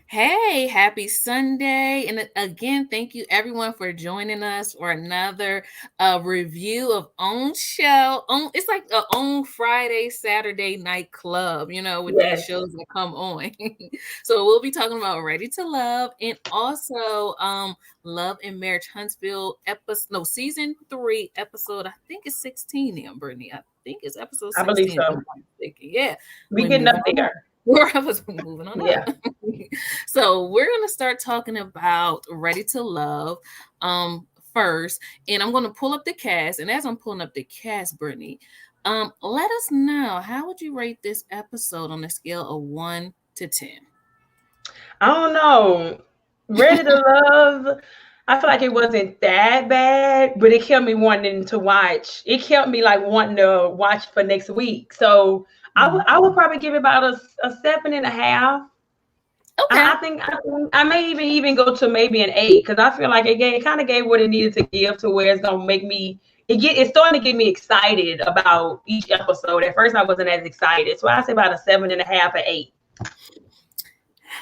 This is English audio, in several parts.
Hey, happy Sunday. And again, thank you everyone for joining us for another review of Own Show. It's like a Own Friday, Saturday night club, with these Yes. shows that come on. So we'll be talking about Ready to Love and also Love and Marriage Huntsville episode, no, season 3, episode, I think it's 16 now, Brittany. I think it's episode I believe 16, if I'm so. not mistaken. Yeah, We we're getting moving up on up. there. We're moving on Yeah. up. So we're gonna start talking about Ready to Love first, and I'm gonna pull up the cast. And as I'm pulling up the cast, Brittany, let us know, how would you rate this episode on a scale of 1 to 10? I don't know. Ready to Love. I feel like it wasn't that bad, but it kept me wanting to watch. It kept me like wanting to watch for next week. So Mhm. I would probably give it about a 7.5. Okay. I may even go to maybe an 8 because I feel like it kind of gave what it needed to give to where it's gonna make me it's starting to get me excited about each episode. At first I wasn't as excited. So I say about a 7.5 or 8.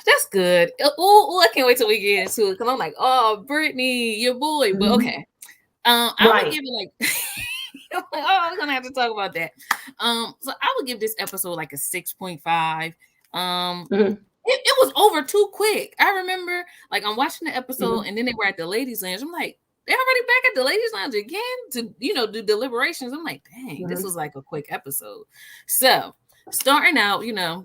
That's good. Oh, I can't wait till we get into it because I'm like, oh, Brittany, your boy. But Mhm. okay, I would Right. give it like, I'm like, oh, we're gonna have to talk about that. So I would give this episode like a 6.5. Mhm. It was over too quick. I remember, like, I'm watching the episode, Mhm. and then they were at the ladies' lounge. I'm like, they're already back at the ladies' lounge again to, do deliberations. I'm like, dang, this Mhm. was like a quick episode. So, starting out,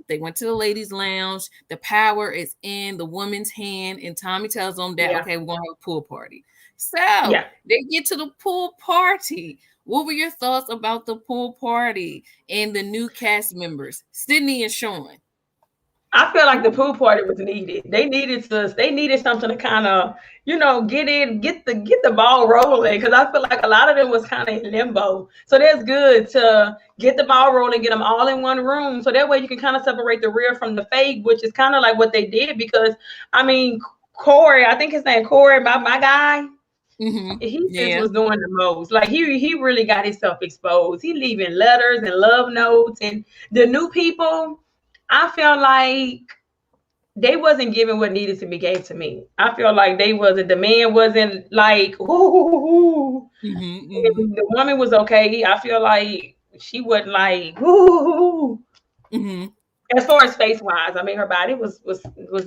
they went to the ladies' lounge. The power is in the woman's hand, and Tommy tells them that, Yeah. okay, we're gonna have a pool party. So Yeah. they get to the pool party. What were your thoughts about the pool party and the new cast members, Sydney and Sean? I feel like the pool party was needed. They needed something to kind of, get the ball rolling. Because I feel like a lot of them was kind of in limbo. So that's good to get the ball rolling, get them all in one room. So that way you can kind of separate the real from the fake, which is kind of like what they did. Because I mean, Corey, I think his name Corey, my guy. Mm-hmm. He just Yeah. was doing the most. Like he really got himself exposed. He leaving letters and love notes, and the new people, I felt like they wasn't giving what needed to be gave to me. I feel like they wasn't. The man wasn't like, ooh. Mm-hmm. Mm-hmm. The woman was okay. I feel like she wasn't like, ooh. Mm-hmm. As far as face wise, I mean, her body was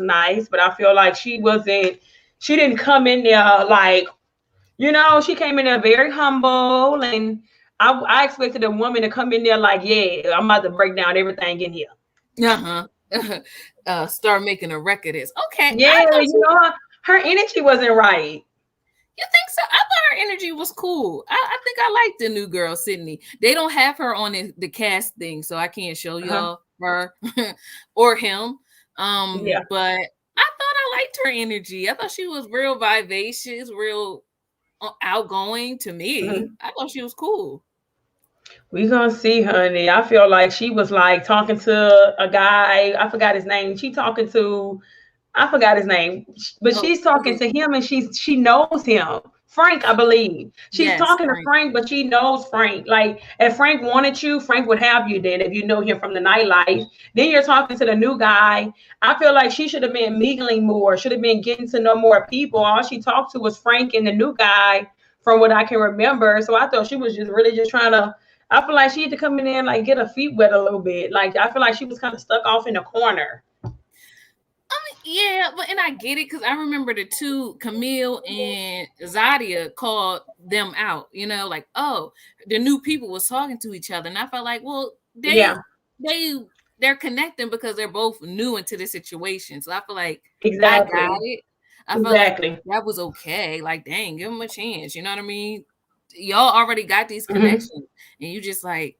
nice, but I feel like she wasn't. She didn't come in there like, she came in there very humble, and I expected a woman to come in there like, yeah, I'm about to break down everything in here. Uh-huh. Start making a record is okay. Yeah, her energy wasn't right. You think so? I thought her energy was cool. I think I like the new girl, Sydney. They don't have her on the cast thing, so I can't show Uh-huh. y'all her or him. Yeah. But I thought I liked her energy. I thought she was real vivacious, real outgoing to me. Mhm. I thought she was cool. We gonna see, honey. I feel like she was like talking to a guy. I forgot his name. I forgot his name, but Oh, she's talking to him, and she knows him. Frank, I believe. She's yes, talking to Frank. Frank, but she knows Frank. Like, if Frank wanted you, Frank would have you then if you know him from the nightlife. Then you're talking to the new guy. I feel like she should have been mingling more, should have been getting to know more people. All she talked to was Frank and the new guy, from what I can remember. So I thought she was just really just trying to. I feel like she had to come in there and like get her feet wet a little bit. Like, I feel like she was kind of stuck off in a corner. Yeah, but and I get it because I remember the two, Camille and Zadia, called them out. Like, oh, the new people was talking to each other, and I felt like, well, Yeah, they they're connecting because they're both new into the situation. So I feel like I got exactly. it. I felt like Exactly. that was okay. Like, dang, give them a chance. You know what I mean? Y'all already got these Mhm. connections, and you just like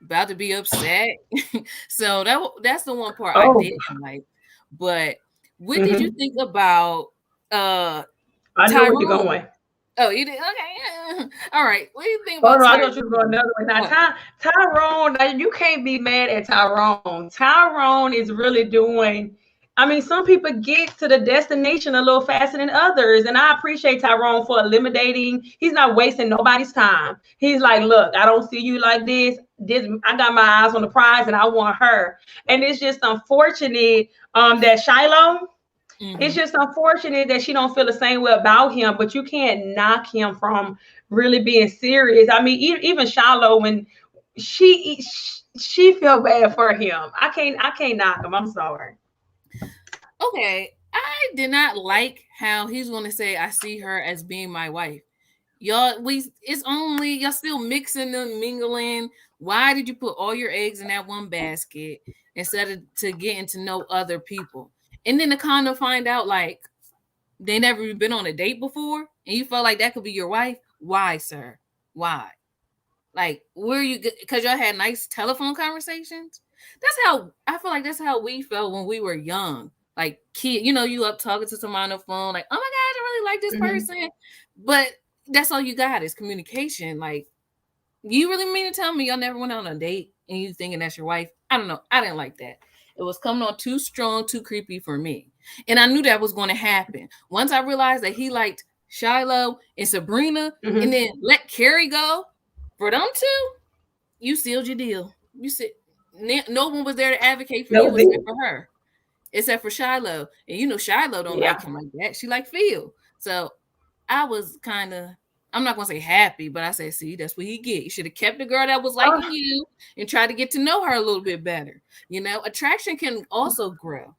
about to be upset. So that's the one part I Oh, didn't like. But what did you mhm. think about uh I know where you're Tyrone? going. Oh, you did? Okay. Yeah. All right. What do you think Oh about no, I thought you was going Tyrone? another way. Now, What? Tyrone, now, you can't be mad at Tyrone. Tyrone is really doing. I mean, some people get to the destination a little faster than others, and I appreciate Tyrone for eliminating. He's not wasting nobody's time. He's like, look, I don't see you like this. This, I got my eyes on the prize, and I want her. And it's just unfortunate that Shiloh. It's Mm-hmm. just unfortunate that she don't feel the same way about him, but you can't knock him from really being serious. I mean, even Shiloh, when she felt bad for him. I can't knock him. I'm sorry. Okay, I did not like how he's going to say, "I see her as being my wife." Y'all, it's only y'all still mixing and mingling. Why did you put all your eggs in that one basket instead of to getting to know other people? And then to kind of find out like they never even been on a date before, and you felt like that could be your wife. Why, sir? Why? Like, where you? Because y'all had nice telephone conversations. That's how I feel like. That's how we felt when we were young. Like kid, you up talking to someone on the phone, like, oh my god, I really like this Hmm. person, but that's all you got is communication. Like, you really mean to tell me y'all never went on a date and you thinking that's your wife? I don't know. I didn't like that. It was coming on too strong, too creepy for me, and I knew that was going to happen. Once I realized that he liked Shiloh and Sabrina, and Hmm. then let Carrie go for them two, you sealed your deal. You said no one was there to advocate for That you was except it. for her, except for Shiloh. And Shiloh don't like Yeah. him like that. She like Phil. So I was kind of, I'm not gonna say happy, but I said, see, that's what he get. You should have kept the girl that was liking Oh, you and tried to get to know her a little bit better. Attraction can also grow.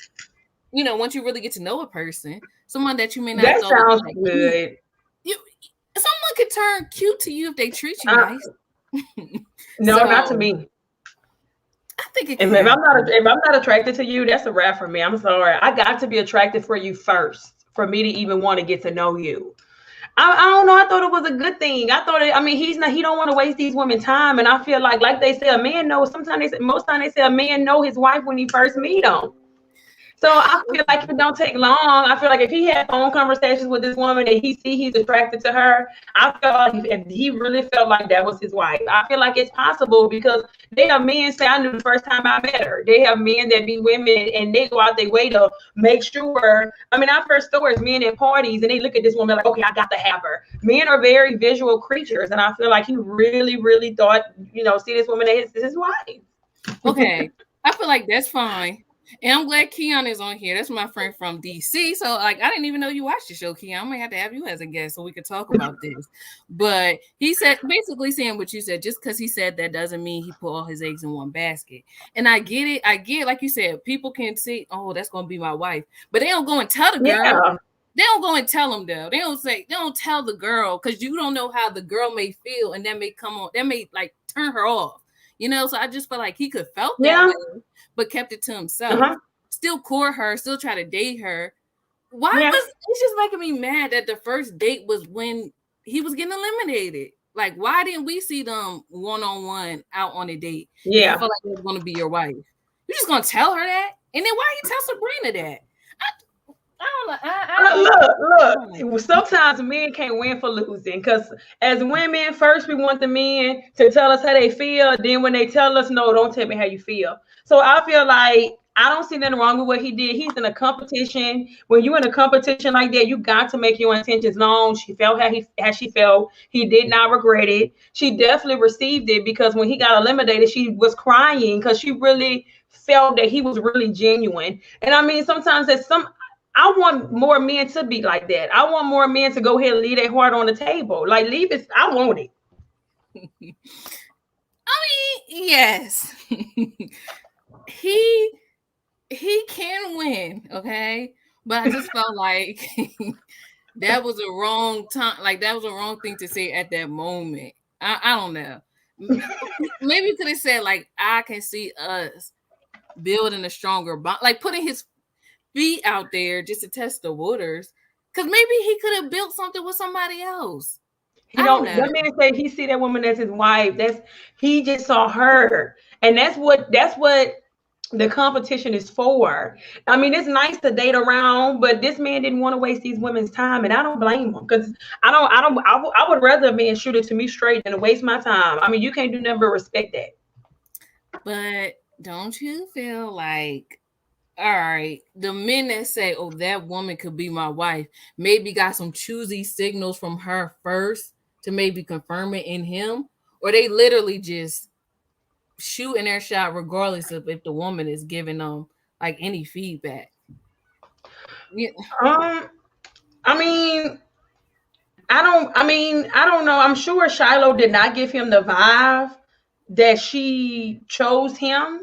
Once you really get to know a person, someone that you may not that thought was sounds that cute, good. you someone could turn cute to you if they treat you Uh, nice. no, not to So me. I think it If, could if I'm not happen. if I'm not attracted to you, that's a wrap for me. I'm sorry. I got to be attracted for you first for me to even want to get to know you. I don't know. I thought it was a good thing. I thought it. I mean, he's not. He don't want to waste these women time. And I feel like they say, a man knows. Sometimes they say, most time they say a man know his wife when he first meet them. So I feel like it don't take long. I feel like if he had phone conversations with this woman and he see he's attracted to her, I feel like if he really felt like that was his wife, I feel like it's possible because they have men say, I knew the first time I met her. They have men that be women and they go out their way to make sure. I mean, I've heard stories, men at parties, and they look at this woman like, okay, I got to have her. Men are very visual creatures, and I feel like he really, really thought, see this woman as his wife. Okay, I feel like that's fine. And I'm glad Keon is on here. That's my friend from DC. So, like, I didn't even know you watched the show, Keon. I might have to have you as a guest so we could talk about this. But he said, basically saying what you said, just because he said that doesn't mean he put all his eggs in one basket. And I get it. I get, like you said, people can see, oh, that's going to be my wife. But they don't go and tell the girl. Yeah. They don't go and tell them though. They don't tell the girl because you don't know how the girl may feel, and that may come on, that may like turn her off. So I just felt like he could felt that Yeah. way, but kept it to himself. Uh-huh. Still court her, still try to date her. Why Yeah. was it's just making me mad that the first date was when he was getting eliminated? Like, why didn't we see them one on one out on a date if you Yeah. felt like it was going to be your wife? You're just gonna tell her that, and then why you tell Sabrina that? I don't know. Look. Sometimes men can't win for losing because as women, first we want the men to tell us how they feel. Then when they tell us, no, don't tell me how you feel. So I feel like I don't see nothing wrong with what he did. He's in a competition. When you're in a competition like that, you got to make your intentions known. She felt how she felt. He did not regret it. She definitely received it because when he got eliminated, she was crying because she really felt that he was really genuine. And I mean, sometimes there's some I want more men to be like that. I want more men to go ahead and leave their heart on the table. Like leave it. I want it. I mean, yes. he he can win, okay? But I just felt like that was a wrong time. Like that was a wrong thing to say at that moment. I don't know. Maybe you could have said like I can see us building a stronger bond, like putting his feet out there just to test the waters. Because maybe he could have built something with somebody else. He I don't don't. know. That man say he see that woman as his wife. He just saw her, and that's what the competition is for. I mean, it's nice to date around, but this man didn't want to waste these women's time, and I don't blame him because I would rather a man shoot it to me straight than to waste my time. I mean, you can't do nothing but respect that. But don't you feel like, all right, the men that say, oh, that woman could be my wife, maybe got some choosy signals from her first to maybe confirm it in him? Or they literally just shooting their shot regardless of if the woman is giving them like any feedback? Yeah. Um, I mean, I don't know. I'm sure Shiloh did not give him the vibe that she chose him.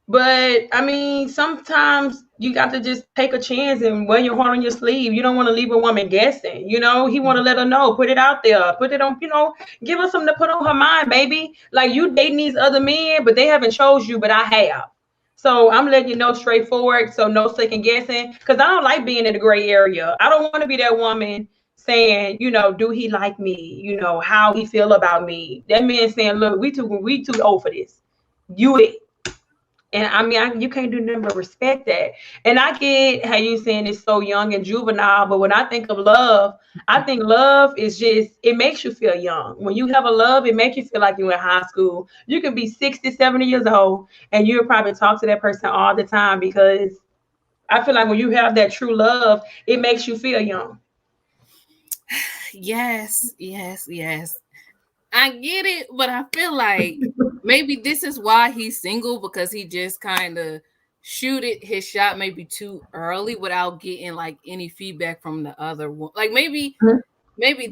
But I mean, sometimes you got to just take a chance and wear your heart on your sleeve. You don't want to leave a woman guessing. He want to let her know, put it out there, put it on. Give her something to put on her mind, baby. Like you dating these other men, but they haven't chose you, but I have. So I'm letting you know straightforward, so no second guessing. Because I don't like being in the gray area. I don't want to be that woman saying, do he like me? How he feel about me? That man saying, look, we too old for this. You it. And I mean, you can't do nothing but respect that. And I get how you saying it's so young and juvenile, but when I think of love, I think love is just, it makes you feel young. When you have a love, it makes you feel like you're in high school. You can be 60, 70 years old, and you'll probably talk to that person all the time because I feel like when you have that true love, it makes you feel young. Yes, yes, yes. I get it, but I feel like maybe this is why he's single, because he just kind of shooted his shot maybe too early without getting like any feedback from the other one. Like maybe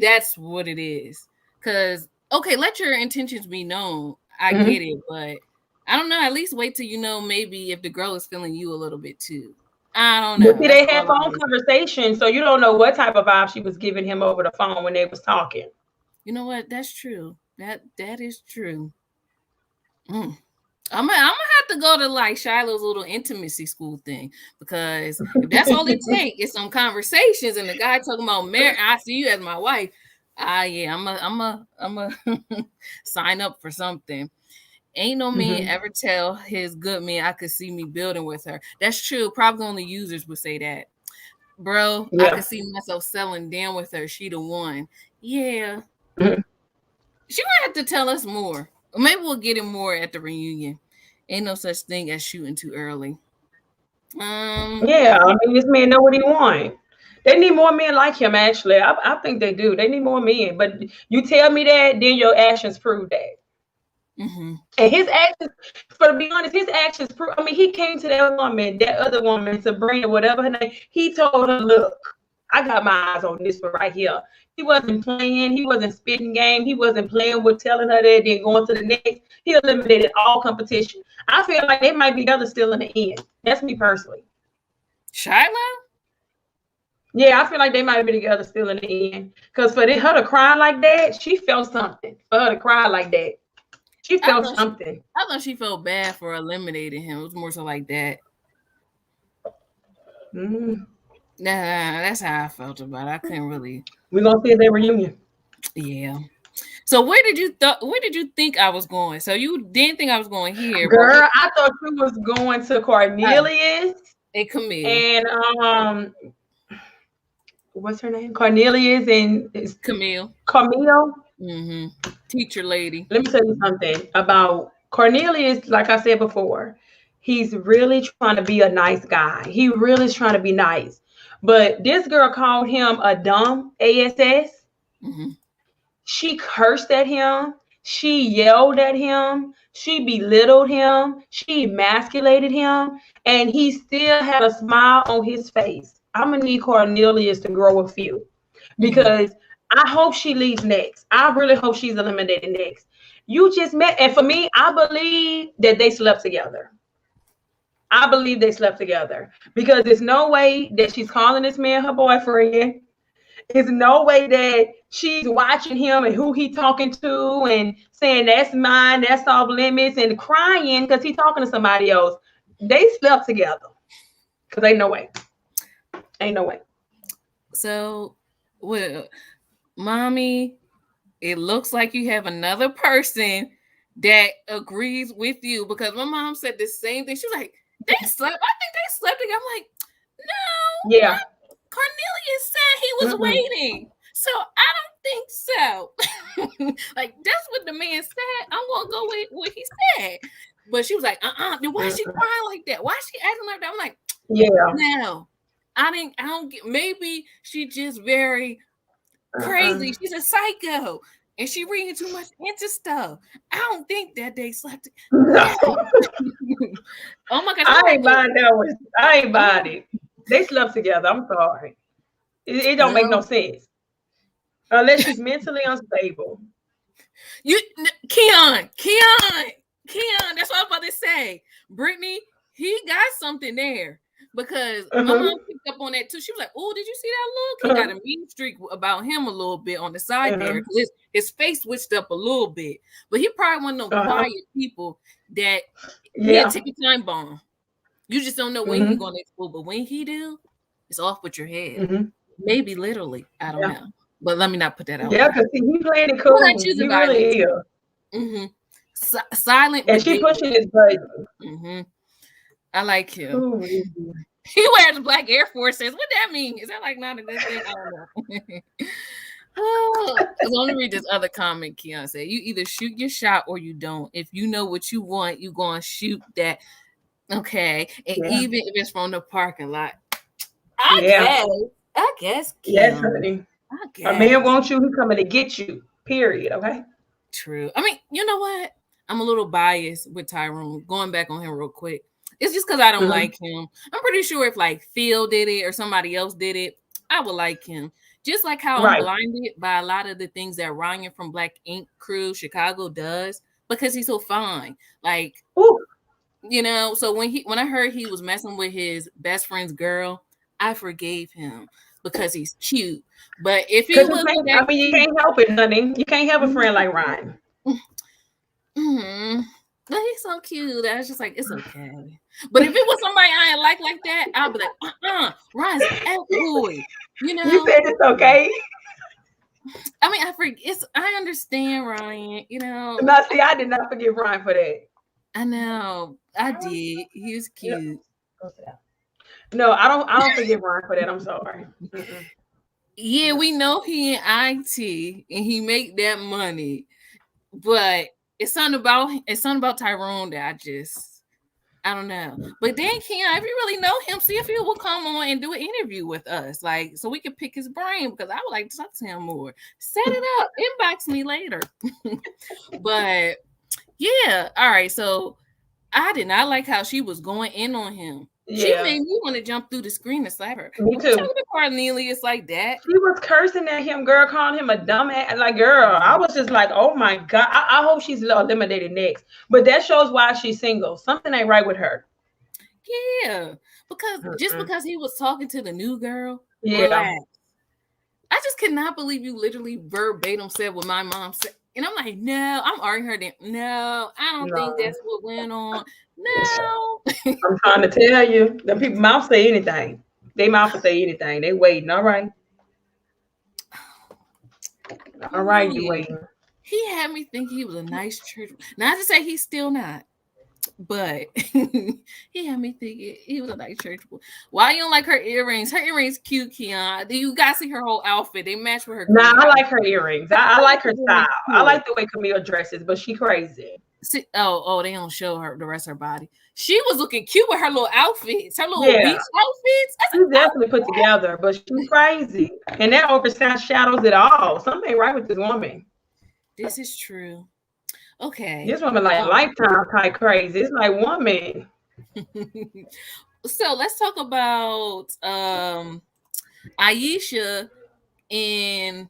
that's what it is. Cause okay, let your intentions be known. I Mm-hmm. get it, but I don't know. At least wait till maybe if the girl is feeling you a little bit too. I don't But know. see, That's they had all phone it is. conversations, so you don't know what type of vibe she was giving him over the phone when they was talking. You know what? That's true. That is true. Mm. I'm gonna have to go to like Shiloh's little intimacy school thing, because if that's all it takes is some conversations and the guy talking about marriage, I see you as my wife. Yeah, I'm a sign up for something. Ain't no man Hmm. ever tell his good man I could see me building with her. That's true. Probably only users would say that. Bro, I Yeah. could see myself selling down with her. She the one. Yeah. Mhm. She might have to tell us more. Or maybe we'll get it more at the reunion. Ain't no such thing as shooting too early. Um, Yeah, I mean, this man know what he want. They need more men like him. Actually, I think they do. They need more men. But you tell me that, then your actions prove that. mm-hmm. And his actions, for to be honest, his actions prove. I mean, he came to that woman, that other woman, Sabrina, whatever her name. He told her, "Look, I got my eyes on this one right here." He wasn't playing. He wasn't spitting game. He wasn't playing with telling her that, then going to the next. He eliminated all competition. I feel like they might be together still in the end. That's me personally. Shiloh? Yeah, I feel like they might be together still in the end. Because for her to cry like that, she felt something. For her to cry like that, she I felt thought she something. I thought she felt bad for eliminating him. It was more so like that. Mm. Nah, that's how I felt about it. I couldn't really. We're gonna see their reunion. Yeah. So where did you think I was going? So you didn't think I was going here, but Girl, I thought you was going to uh, Cornelius and Camille. and what's her name? Cornelius and Camille. Camille. Mm-hmm. Teacher lady. Let me tell you something about Cornelius. Like I said before, he's really trying to be a nice guy. He really is trying to be nice. But this girl called him a dumb ass. Mm-hmm. She cursed at him. She yelled at him. She belittled him. She emasculated him. And he still had a smile on his face. I'm going to need Cornelius to grow a few Mm-hmm. because I hope she leaves next. I really hope she's eliminated next. You just met. And for me, I believe that they slept together. I believe they slept together because there's no way that she's calling this man her boyfriend. There's no way that she's watching him and who he talking to and saying that's mine, that's off limits, and crying because he's talking to somebody else. They slept together because ain't no way. Ain't no way. So, well, mommy, it looks like you have another person that agrees with you, because my mom said the same thing. She was like, they slept. I think they slept together. I'm like, no, Yeah. what? Cornelius said he was Mm-mm. waiting. So I don't think so. Like, that's what the man said. I'm going to go with what he said. But she was like, then why is she Mm-mm. crying like that? Why is she acting like that? I'm like, Yeah. no. I don't get, maybe she just very Uh-uh. crazy. She's a psycho. And she reading too much into stuff. I don't think that they slept. No. No. Oh my gosh, I ain't buying that one. I ain't I'm buying it. They slept together. I'm sorry. It don't make no Well, sense unless she's mentally unstable. you, Keon. That's what I was about to say. Brittany, he got something there because my Uh-huh. mom picked up on that too. She was like, "Oh, did you see that look? He got Uh-huh. a mean streak about him a little bit on the side there Uh-huh. because his face switched up a little bit, but he probably one of them Uh-huh. quiet people that he'll Yeah. take a time bomb. You just don't know when he's Mm-hmm. going to explode, but when he do, it's off with your head. Mm-hmm. Maybe literally, I don't Yeah. know, but let me not put that out Yeah, there. because he playing it What about cool. you, He Violet? really is. Mm-hmm. Silent And but she deadly. pushing his button. Mm-hmm. I like him. Ooh. He wears black Air Forces. What that mean? Is that like not a good thing? I don't know. Oh, let me read this other comment Keon said. You either shoot your shot or you don't. If you know what you want, you gonna shoot that. Okay. And Yeah. even if it's from the parking lot. I Yeah. guess. I guess, Yes, Keon. honey. I A man guess. wants you, he coming to get you. Period. Okay. True. I mean, you know what? I'm a little biased with Tyrone. Going back on him real quick. It's just because I don't Mm-hmm. like him. I'm pretty sure if like Phil did it or somebody else did it, I would like him. Just like how I'm Right. blinded by a lot of the things that Ryan from Black Ink Crew Chicago does because he's so fine. Like, Ooh. so when I heard he was messing with his best friend's girl, I forgave him because he's cute. But if he Because you wasn't can't, that I mean, you cute, can't help it, honey. You can't have a friend like Ryan. mm-hmm. But he's so cute. I was just like, it's okay. But if it was somebody I ain't like that, I'll be like, Ryan's an F boy. You You know? said it's okay. I mean, I understand Ryan, you know. No, see, I did not forgive Ryan for that. I know. I did. He was Yep. cute. Go sit down. No, I don't forgive Ryan for that. I'm sorry. Mm-mm. Yeah, No. we know he in IT and he make that money. But it's something about Tyrone that I don't know. But then Keon, if you really know him, see if he will come on and do an interview with us. Like so we can pick his brain because I would like to talk to him more. Set it up. Inbox me later. But yeah, all right. So I did not like how she was going in on him. She Yeah, made me want to jump through the screen and slap her. me Don't be too. talking to Cornelius like that. She was cursing at him, girl, calling him a dumbass. Like, girl, I was just like, oh my God. I hope she's eliminated next. But that shows why she's single. Something ain't right with her. Yeah, Mm-mm. because he was talking to the new girl. Yeah. Relax. I just cannot believe you literally verbatim said what my mom said. And I'm like, no, I'm arguing her. Then, no, I don't think No. that's what went on. No. I'm trying to tell you. The people mouth say anything. They mouth will say anything. They waiting. All right. All right, you Yeah. waiting. He had me think he was a nice church. Not to say he's still not, but he had me thinking he was a nice church boy. Why you don't like her earrings? Her earrings cute, Keon. You guys see her whole outfit. They match with her Nah, green I like outfit. her earrings. I I like like her her style. earrings I too. like the way Camille dresses, but she crazy. See, they don't show her the rest of her body. She was looking cute with her little outfits, her little Yeah, beach outfits. I said, she's oh, definitely put together, but she's crazy. And that overshadows it all. Something ain't right with this woman. this is true. Okay. This woman like lifetime type crazy. It's like, woman. So let's talk about Aisha and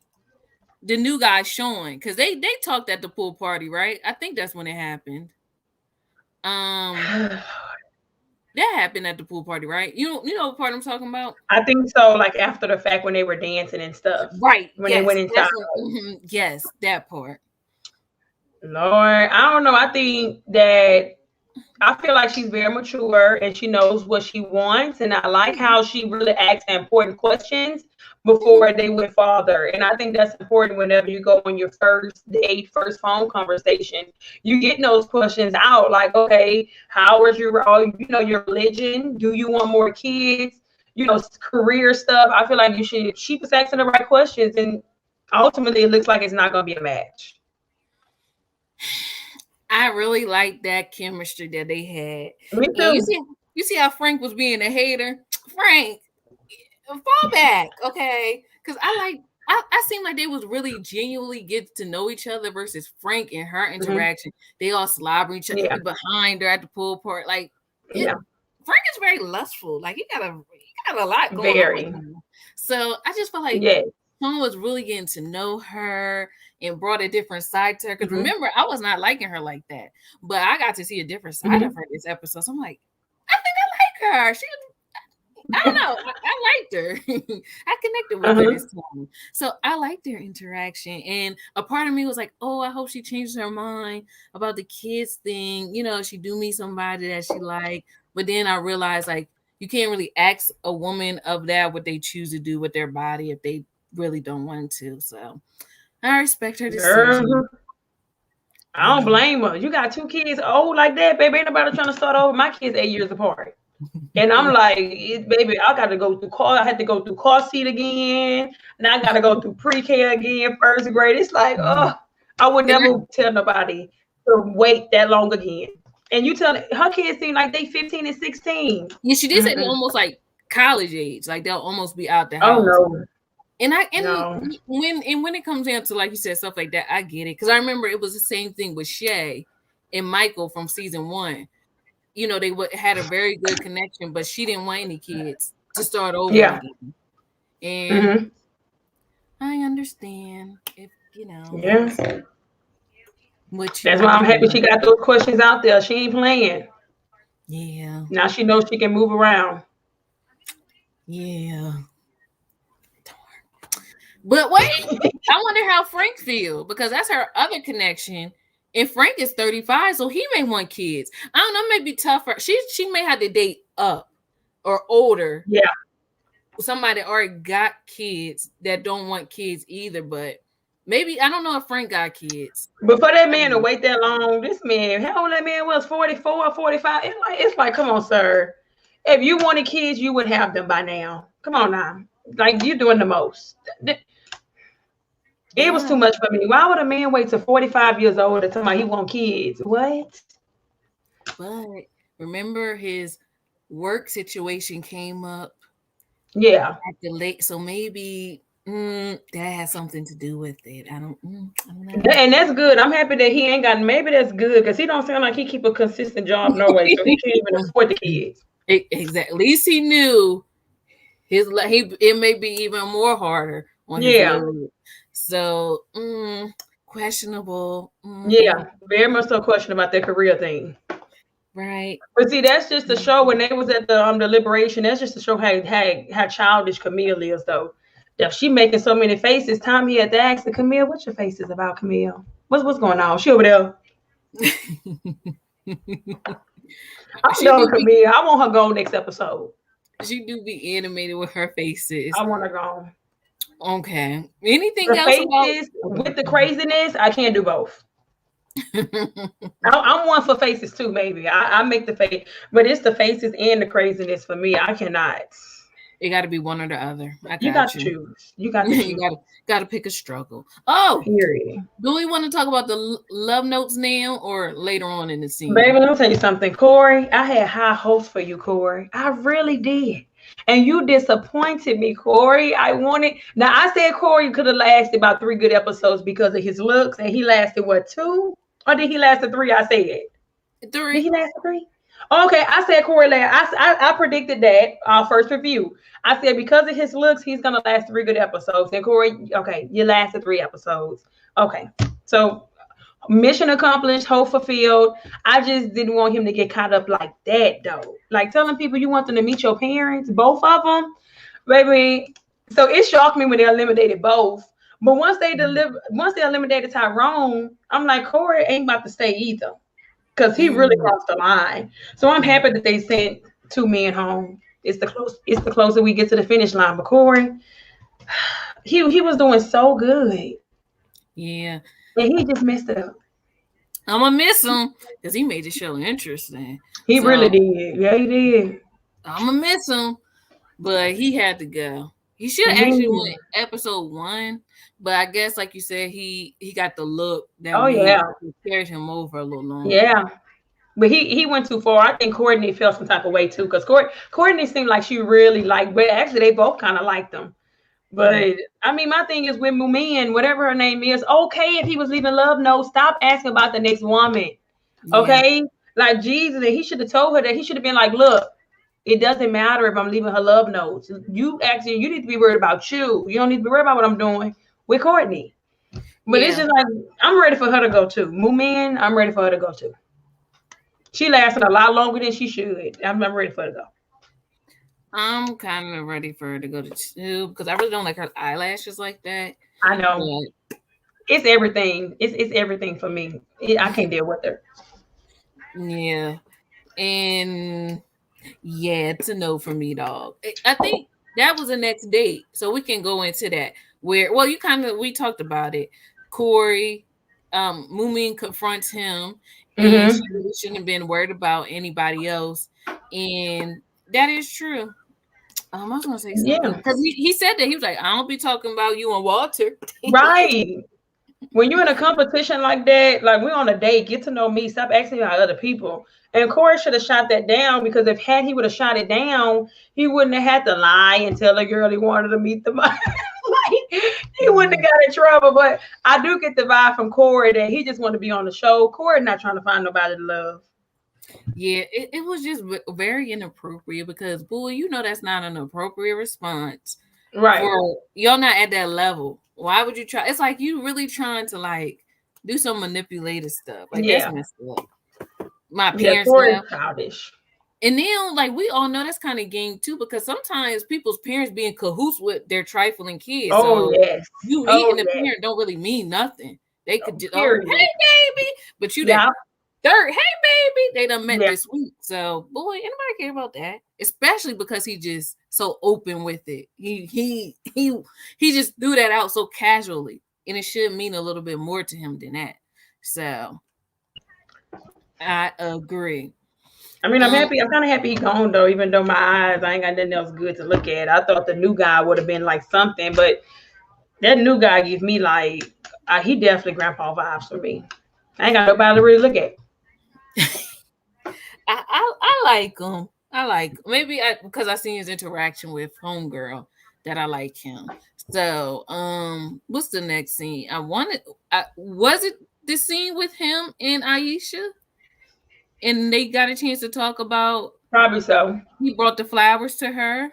the new guy Sean because they talked at the pool party, right? I think that's when it happened. Um, that happened at the pool party, right? You know what part I'm talking about? I think so, like after the fact when they were dancing and stuff. Right. When they went Yes. inside. That's yes, that part. Lord, I don't know. I think that I feel like she's very mature and she knows what she wants. And I like how she really asks important questions before they went farther. And I think that's important whenever you go on your first date, first phone conversation. You get those questions out like, okay, how is your religion? Do you want more kids? Career stuff. I feel like she was asking the right questions. And ultimately, it looks like it's not going to be a match. I really like that chemistry that they had. Me And too. you see how Frank was being a hater? Frank, fall back, okay? Because I seem like they was really genuinely get to know each other versus Frank and her Mhm. interaction. They all slobber each other Yeah. behind her at the pool part. Like Yeah. Frank is very lustful. Like he got got a lot going on with Very. her. So I just felt like Yes. someone was really getting to know her and brought a different side to her. Because Mm-hmm. remember, I was not liking her like that, but I got to see a different side of Mm-hmm. her this episode. So I'm like, I think I like her. She, I don't know, I liked her. I connected with her Uh-huh. this time, so I liked their interaction. And a part of me was like, oh, I hope she changes her mind about the kids thing. You know, she do meet somebody that she like, but then I realized like you can't really ask a woman of that what they choose to do with their body if they really don't want to. So I respect her decision. Girl, I don't Yeah. blame her. You got two kids old like that, baby. Ain't nobody trying to start over. My kids 8 years apart. And I'm like, baby, I got to go through car. I had to go through car seat again. And I got to go through pre-K again, first grade. It's like, oh, I would And never tell nobody to wait that long again. And you tell her kids seem like they 15 and 16. yeah, she did say they Mm-mm. almost like college age, like they'll almost be out the Oh house. no, And no. when it comes down to like you said stuff like that, I get it because I remember it was the same thing with Shay and Michael from season one. You know, had a very good connection, but she didn't want any kids to start over Yeah. again. And Mm-hmm. I understand if that's Yeah. what you That's why want to I'm happy do. she got those questions out there. She ain't playing. Yeah, Now she knows she can move around. yeah. But wait, I wonder how Frank feel because that's her other connection. And Frank is 35, so he may want kids. I don't know, it may be tougher. She may have to date up or older. Yeah. Somebody already got kids that don't want kids either, but maybe I don't know if Frank got kids. But for that I man don't to know. wait that long, this man, how old that man was, 44 or 45? It's like, come on, sir. If you wanted kids, you would have them by now. Come on now. Like, you're doing the most. It was But too much for me. Why would a man wait to 45 years old to tell me he want kids? What? but remember his work situation came up Yeah. at the late, so maybe that has something to do with it. I don't And that's good. I'm happy that he ain't got, maybe that's good because he don't sound like he keep a consistent job no way. So he can't even know. afford the kids. Exactly. At least he knew it may be even more harder on his Yeah. leg. So questionable. Yeah. Very much so question about their career thing. Right. But see, that's just to show when they was at the liberation. That's just to show how childish Camille is, though. If she making so many faces, Tommy had to ask the Camille, "What's your face is about, Camille? What's going on? She over there. I'm she done do with be Camille. I want her to go next episode. she do be animated with her faces. I want her gone. Okay. Anything The else about faces with the craziness, I can't do both. I'm one for faces too. Maybe I make the face, but it's the faces and the craziness for me. I cannot. It got to be one or the other. I You got got to you. choose. You got to You choose. got to pick a struggle. Oh, Period. do we want to talk about the love notes now or later on in the Baby, scene? let me tell you something, Corey. I had high hopes for you, Corey. I really did. And you disappointed me, Corey. I wanted. Now, I said Corey could have lasted about 3 good episodes because of his looks. And he lasted, what, 2? Or did he last 3? I said. Did he 3. last 3? Okay, I said Corey last. I predicted that our first review. I said because of his looks, he's going to last 3 good episodes. And Corey, okay, you lasted 3 episodes. Okay. So mission accomplished, hope fulfilled. I just didn't want him to get caught up like that, though. Like telling people you want them to meet your parents, both of them, baby. So it shocked me when they eliminated both. But once they eliminated Tyrone, I'm like, Corey ain't about to stay either, because he really Mm, crossed the line. So I'm mm, happy that they sent 2 men home. It's the closer we get to the finish line. But Corey, he was doing so good, yeah. and he just messed it up. I'm gonna miss him because he made the show interesting. He really So did. Yeah, he did. I'm gonna miss him, but he had to go. He should have actually Yeah. went episode 1, but I guess like you said, he got the look that Oh yeah, carried him over a little longer. yeah. But he went too far. I think Courtney felt some type of way too, because Courtney seemed like she really liked. But actually, they both kind of liked him. Mm, But I mean, my thing is with Mumin, whatever her name is, okay, if he was leaving love notes, stop asking about the next woman. yeah. Okay, like Jesus, and he should have told her that. He should have been like, look, It doesn't matter if I'm leaving her love notes. You need to be worried about you. You don't need to be worried about what I'm doing with Courtney. But it's Yeah. just like I'm ready for her to go too. Moomin, I'm ready for her to go too. She lasted a lot longer than she should. I'm ready for her to go. I'm kind of ready for her to go to two because I really don't like her eyelashes like that. I know. But It's everything. It's everything for me. I can't deal with her. yeah, and yeah, it's a no for me, dog. I think that was the next date, so we can go into that. Where, well, we talked about it. Corey, Moomin confronts him, and she Hmm. really shouldn't have been worried about anybody else, and that is true. I was gonna say something Yeah. because he said that he was like, I don't be talking about you and Walter. Right. When you're in a competition like that, like we're on a date, get to know me. Stop asking about other people. And Corey should have shot that down because if had he would have shot it down, he wouldn't have had to lie and tell a girl he wanted to meet the like he wouldn't have got in trouble. But I do get the vibe from Corey that he just wanted to be on the show. Corey not trying to find nobody to love. Yeah, it was just very inappropriate because, boy, you know that's not an appropriate response Right. for y'all not at that level. Why would you try? It's like you really trying to like do some manipulative stuff. Like that's Yeah. messed up. My Yeah, parents Corey's left. childish. And then, like, we all know that's kind of game too, because sometimes people's parents be in cahoots with their trifling kids. Oh So yes. you Oh meeting the yes. parent don't really mean nothing. They could just, oh, Period. hey, baby. But you that Yeah. third, hey, baby, they done met Yeah. this week. So, boy, anybody care about that? Especially because he just so open with it. He just threw that out so casually. And it should mean a little bit more to him than that. So, I agree. I mean, I'm Um, happy. I'm kind of happy he gone though. Even though my eyes, I ain't got nothing else good to look at. I thought the new guy would have been like something, but that new guy gives me like, he definitely grandpa vibes for me. I ain't got nobody to really look at. I like him. I like maybe because I seen his interaction with Homegirl that I like him. So what's the next scene? Was it the scene with him and Aisha, and they got a chance to talk about Probably so. he brought the flowers to her.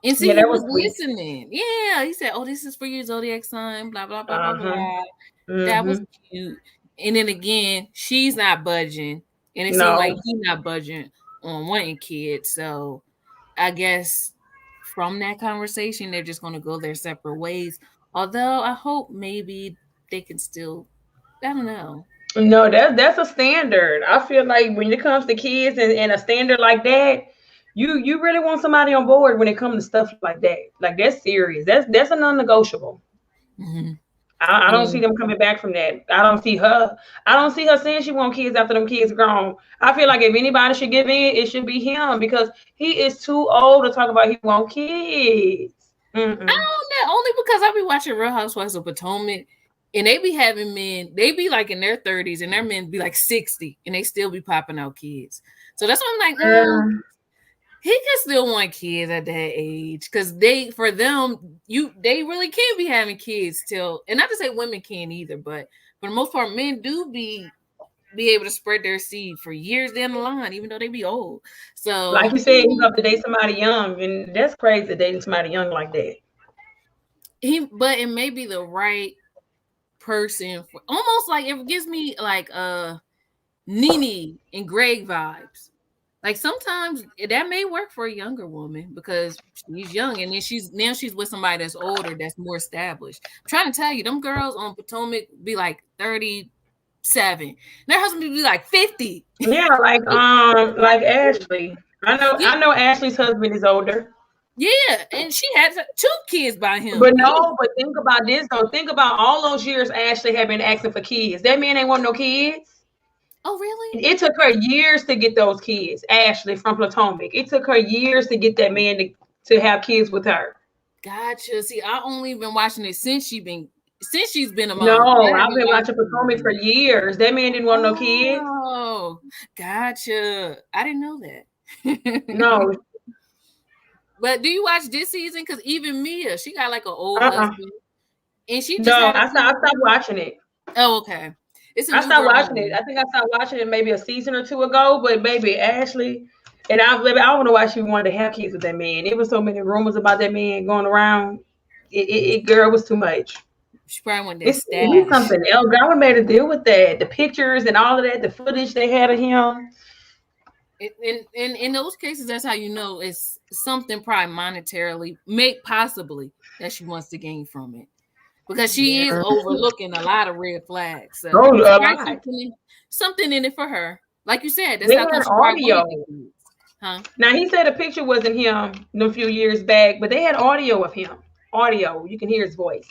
And see, Yeah, he that was was sweet. listening. Yeah, he said, "Oh, this is for your zodiac sign." Blah blah blah blah Uh huh. blah. That was Mm-hmm. cute. And then again, she's not budging, and it seemed like No, he's not budging on wanting kids. So I guess from that conversation, they're just going to go their separate ways. Although I hope maybe they can still. I don't know. no, that's a standard. I feel like when it comes to kids and a standard like that, you really want somebody on board when it comes to stuff like that. Like that's serious. That's a non-negotiable. Mhm. I don't see Yeah. them coming back from that. I don't see her. I don't see her saying she want kids after them kids grown. I feel like if anybody should give in, it should be him because he is too old to talk about he want kids. I Mm-mm. don't know. Only because I be watching Real Housewives of Potomac, and they be having men. They be like in their 30s, and their men be like 60, and they still be popping out kids. So that's why I'm like, Yeah. he can still want kids at that age because for them, they really can't be having kids till. And not to say women can't either, but for the most part, men do be able to spread their seed for years down the line, even though they be old. Like So you said, he's up to date somebody young, and that's crazy dating somebody young like that. but it may be the right person for almost like it gives me like Nene and Greg vibes. Like sometimes that may work for a younger woman because she's young and then she's with somebody that's older, that's more established. I'm trying to tell you, them girls on Potomac be like 37. Their husband be like 50. Yeah, like Ashley. Yeah, I know Ashley's husband is older. yeah, and she had two kids by him. But And he, no, but think about this though. Think about all those years Ashley had been asking for kids. That man ain't want no kids. oh really? It took her years to get those kids, Ashley from Potomac. It took her years to get that man to have kids with her. Gotcha. See, I only been watching it since she's been a No, mom. I I've haven't been watched watching Potomac for years. That man didn't want no kids. Oh, gotcha. I didn't know that. No, But do you watch this season? Because even Mia, she got like an old uh-uh. husband, and she just No, had a I kid. stopped watching it. Oh, okay. It's a I new stopped girl watching it. on. I think I stopped watching it maybe a season or two ago. But baby, Ashley, And I don't know why she wanted to have kids with that man. There was so many rumors about that man going around. Girl, was too much. She probably want that He's stash. something else. I would made to deal with that. The pictures and all of that, the footage they had of him. In those cases, that's how you know it's something probably monetarily, possibly that she wants to gain from it, because she is Yeah. overlooking a lot of red flags. So Oh, it's a probably lot. something in it for her. Like you said, that's They how come had she probably audio. wanted the kids, huh? Now he said the picture wasn't him a few years back, but they had audio of him. Audio. You can hear his voice.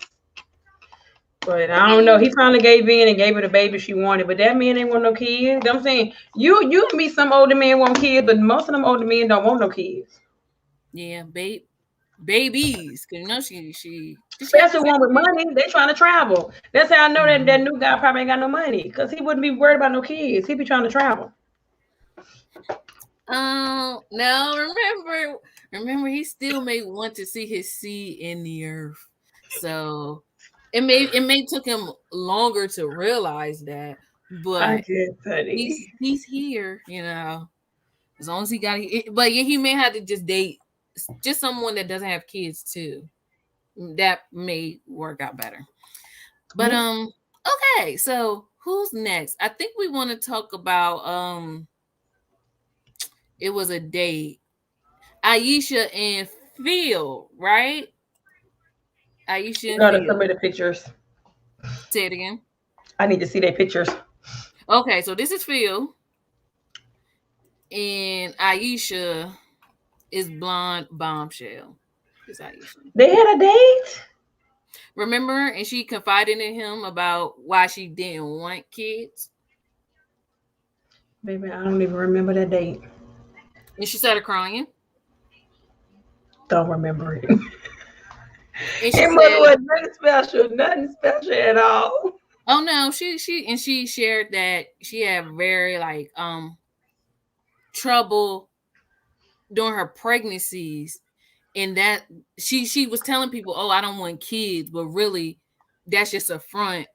But I don't know. He finally gave in and gave her the baby she wanted. But that man ain't want no kids. I'm saying you meet some older men want kids, but most of them older men don't want no kids. Yeah, babies. Cause you know did she have a Especially one with second money, they trying to travel. That's how I know that baby? that new guy probably ain't got no money because he wouldn't be worried about no kids. He'd be trying to travel. No, remember he still may want to see his seed in the earth. So it may took him longer to realize that, I but guess, honey. he's here, as long as he got it. But yeah, he may have to just date just someone that doesn't have kids too. That may work out better. But okay, so who's next? I think we want to talk about it was a date. Aisha and Phil, right? Aisha and Gotta Phil. submit the pictures. Say it again. I need to see their pictures. Okay, so this is Phil, and Aisha is blonde bombshell. This Aisha. They had a date? Remember, and she confided in him about why she didn't want kids, Baby, I don't even remember that date. and she started crying, Don't remember it. and she It mother said, was nothing special at all. "Oh no, she shared that she had very like trouble during her pregnancies, and that she was telling people, oh, I don't want kids, but really that's just a front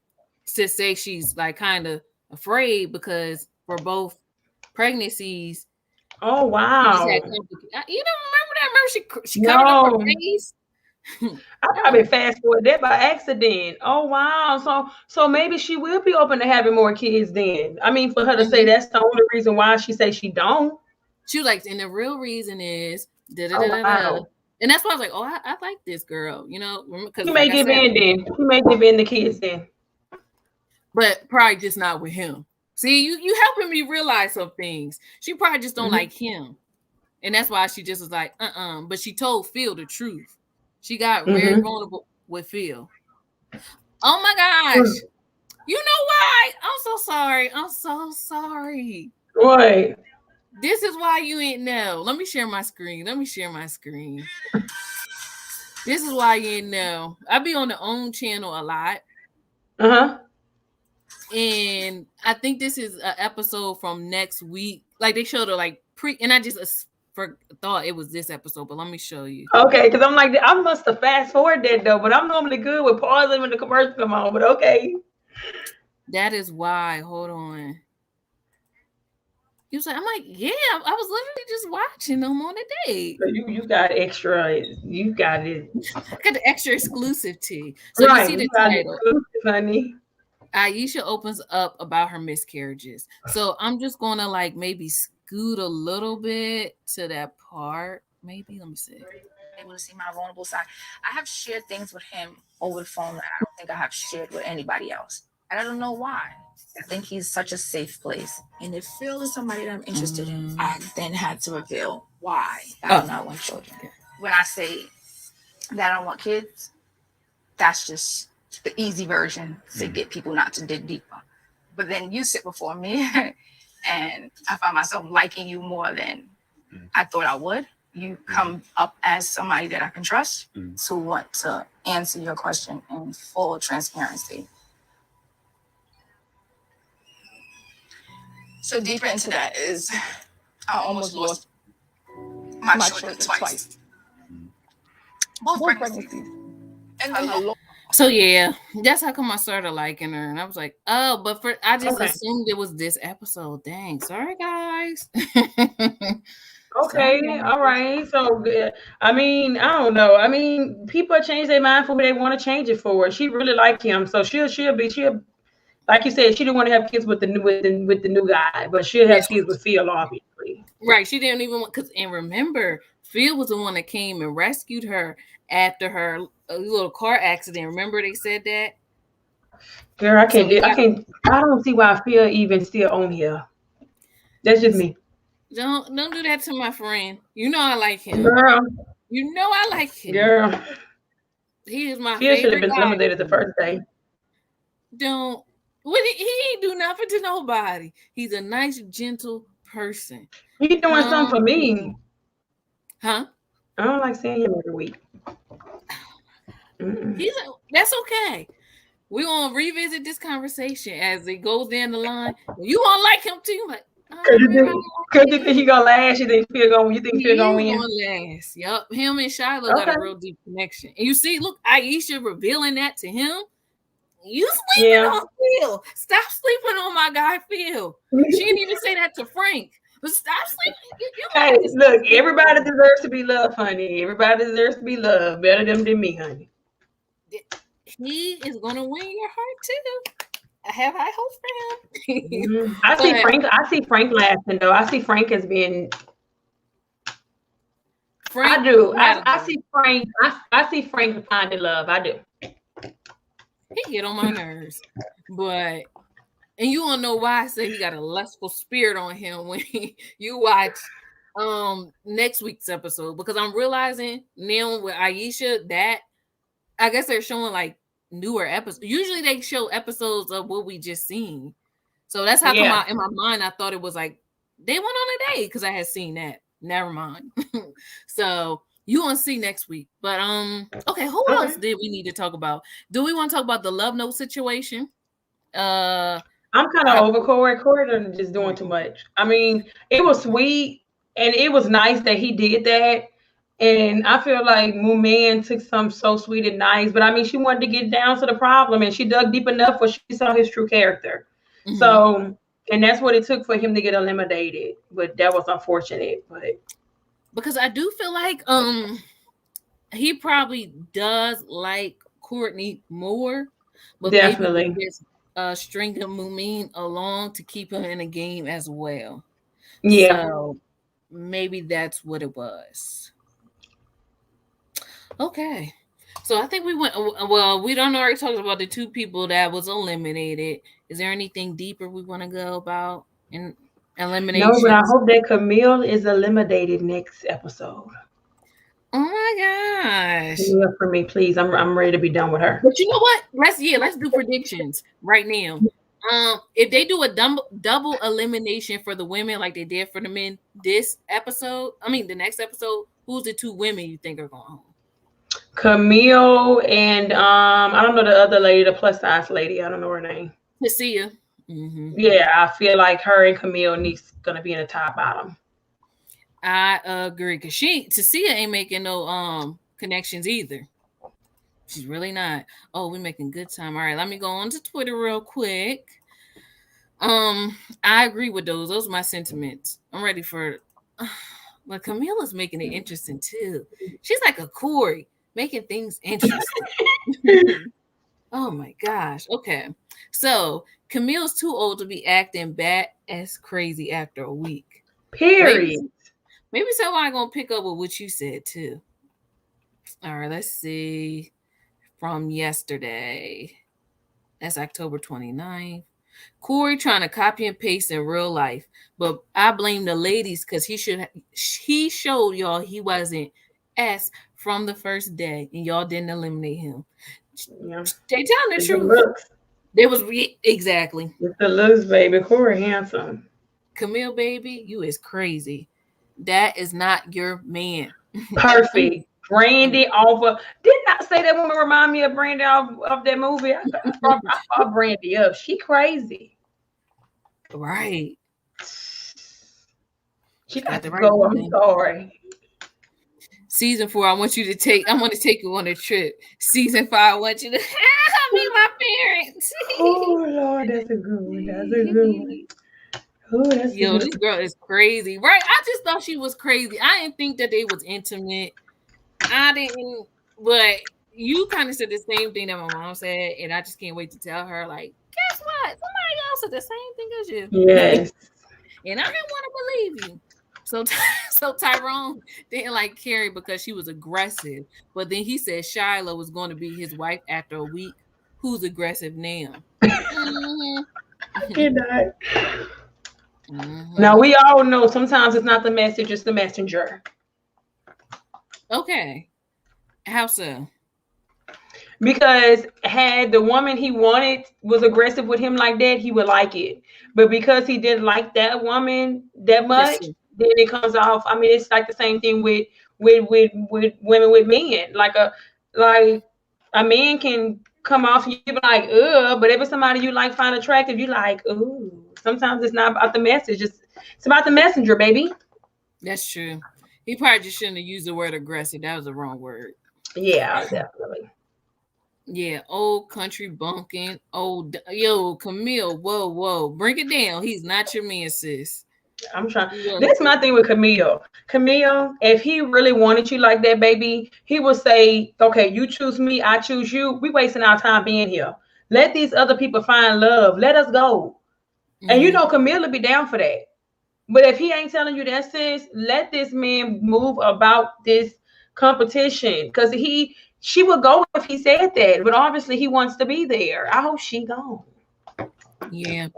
to say she's like kind of afraid, because for both pregnancies Oh she just wow. had you don't remember that? Remember she covered up her No. face. I That probably was fast forward that by accident. Oh wow. So maybe she will be open to having more kids then. I mean, for her to say mhm. that's the only reason why she say she don't. She was like, and the real reason is da da Oh da da da. wow. And that's why I was like, oh, I like this girl, He because may like I give said, in then. He may give in the kids then. but probably just not with him. See, you helping me realize some things. She probably just don't Mhm. like him, and that's why she just was like, But she told Phil the truth. She got very Mhm. vulnerable with Phil. Oh my gosh, you know why? I'm so sorry. I'm so sorry. Right. This is why you ain't know. Let me share my screen. Let me share my screen. This is why you ain't know. I be on the own channel a lot. Uh-huh. And I think this is an episode from next week. Like they showed her like and I just thought it was this episode, but let me show you. Okay, because I'm like, I must have fast forwarded that though, but I'm normally good with pausing when the commercial come on. But okay. That is why. Hold on. He was like, I'm like, yeah, I was literally just watching them on a date. So you got extra. You got it. I got the extra exclusive tea. So you Right. see You the got it title. exclusive, honey. Aisha opens up about her miscarriages. So I'm just gonna like maybe scoot a little bit to that part. Maybe let me see. Able to see my vulnerable side. I have shared things with him over the phone that I don't think I have shared with anybody else. And I don't know why. I think he's such a safe place. And if Phil is somebody that I'm interested in, I then had to reveal why I do not want children. When I say that I don't want kids, that's just the easy version to get people not to dig deeper. But then you sit before me and I find myself liking you more than I thought I would. You come up as somebody that I can trust to want to answer your question in full transparency. So deeper into that is I almost lost my children twice. Both pregnancies. And then So yeah, that's how come I started liking her, and I was like, oh, but I just Okay. assumed it was this episode. Dang, sorry guys. Okay, all right. So, I mean, I don't know. I mean, people change their mind for who they want to change it for. She really like him, so she'll like you said, she didn't want to have kids with the new guy, but she'll Yes, have kids with Phil, obviously. right. She didn't even want because and remember, Phil was the one that came and rescued her after her little car accident. Remember they said that. Girl, I So can't he do. I got can't. I don't see why Phil even still on here. That's just me, don't do that to my friend. You know I like him. girl. You know I like him. Girl, He is my Phil should have favorite been guy. eliminated the first day. Don't when he ain't do nothing to nobody. He's a nice, gentle person. He doing something Um, for me. huh? I don't like seeing him every week. That's okay. We're gonna revisit this conversation as it goes down the line. You gonna like him too, like Cause you everybody think, cause you think he gonna last? You think Phil he gonna is win? gonna last. Yup. Him and Shiloh got Okay. a real deep connection. And you see, look, Aisha revealing that to him. You sleeping Yeah. on Phil. Stop sleeping on my guy Phil. She didn't even say that to Frank. But stop sleeping. You Hey, got to stop look, sleeping everybody on him. deserves to be loved, honey. Everybody deserves to be loved. Better them than me, honey. He is gonna win your heart too. I have high hopes for him. I see But Frank. I see Frank lasting though. I see Frank as being. Frank I do. gotta I go. see Frank. I see Frank finding love. I do. He get on my nerves. But and you don't know why I say he got a lustful spirit on him when you watch next week's episode because I'm realizing now with Aisha that I guess they're showing like newer episodes. Usually they show episodes of what we just seen. So that's how come Yeah. in my mind I thought it was like they went on a date because I had seen that. Never mind. So you want to see next week. But okay, who else Okay. did we need to talk about? Do we want to talk about the love note situation? I'm kind of How over Corey. Corey done just doing too much. I mean, it was sweet and it was nice that he did that. And I feel like Mooman took something so sweet and nice, but I mean, she wanted to get down to the problem, and she dug deep enough where she saw his true character. mm-hmm. So, and that's what it took for him to get eliminated. But that was unfortunate. But Because I do feel like he probably does like Courtney more, but maybe definitely, just stringing Moomin along to keep him in the game as well. yeah, So maybe that's what it was. Okay. So I think we went well, we don't already talked about the two people that was eliminated. Is there anything deeper we want to go about in no. But I eliminations? hope that Camille is eliminated next episode. Oh my gosh. Yeah, for me, please. I'm ready to be done with her. But you know what? Let's do predictions right now. If they do a double elimination for the women like they did for the men this episode, I mean the next episode, who's the two women you think are going home? Camille and I don't know the other lady, the plus size lady. I don't know her name. Tasia. Mm-hmm. Yeah, I feel like her and Camille needs gonna be in the top bottom. I agree because Tasia ain't making no connections either. She's really not. Oh, we're making good time. All right, let me go on to Twitter real quick. I agree with those. Those are my sentiments. I'm ready for. But Camilla's making it interesting too. She's like a Corey, making things interesting. Oh my gosh. Okay, so Camille's too old to be acting bad as crazy after a week. Period. Maybe somebody gonna pick up with what you said too. All right, let's see. From yesterday. That's October 29th. Corey trying to copy and paste in real life, but I blame the ladies because he showed y'all he wasn't S from the first day, and y'all didn't eliminate him. Yeah. They telling the It's truth. the looks. There was exactly. It's the looks, baby. Corey handsome. Camille, baby, you is crazy. That is not your man. Perfect. Brandy off of. Didn't I say that woman remind me of Brandy of that movie? I brought Brandy up. She crazy. Right. She got to right go. I'm woman. sorry. Season 4, I want to take you on a trip. Season 5, I want you to meet my parents. Oh Lord, that's a good one. That's a good one. Oh, that's Yo, good. this girl is crazy, right? I just thought she was crazy. I didn't think that they was intimate. I didn't, but you kind of said the same thing that my mom said, and I just can't wait to tell her. Like, guess what? Somebody else said the same thing as you, Yes. and I didn't want to believe you. So, so Tyrone didn't like Carrie because she was aggressive, but then he said Shiloh was going to be his wife after a week. Who's aggressive now? Mhm. I cannot. Now Mhm. we all know sometimes it's not the message, it's the messenger. Okay, how so? Because had the woman he wanted was aggressive with him like that, he would like it. But because he didn't like that woman that That's much, true. then it comes off. I mean, it's like the same thing with women with men. Like a man can come off and you be like, ugh, but if it's somebody you like find attractive, you like, ooh. Sometimes it's not about the message, it's about the messenger, baby. That's true. He probably just shouldn't have used the word aggressive. That was the wrong word. Yeah, definitely. Yeah, old country bumpkin. Yo, Camille. Whoa, whoa. Bring it down. He's not your man, sis. I'm trying. He was. That's my thing with Camille. Camille, if he really wanted you like that, baby, he would say, "Okay, you choose me, I choose you. We wasting our time being here. Let these other people find love. Let us go." And you Mm-hmm. know, Camille will be down for that. But if he ain't telling you that, sis, let this man move about this competition because she would go if he said that. But obviously, he wants to be there. I hope she gone. Yeah.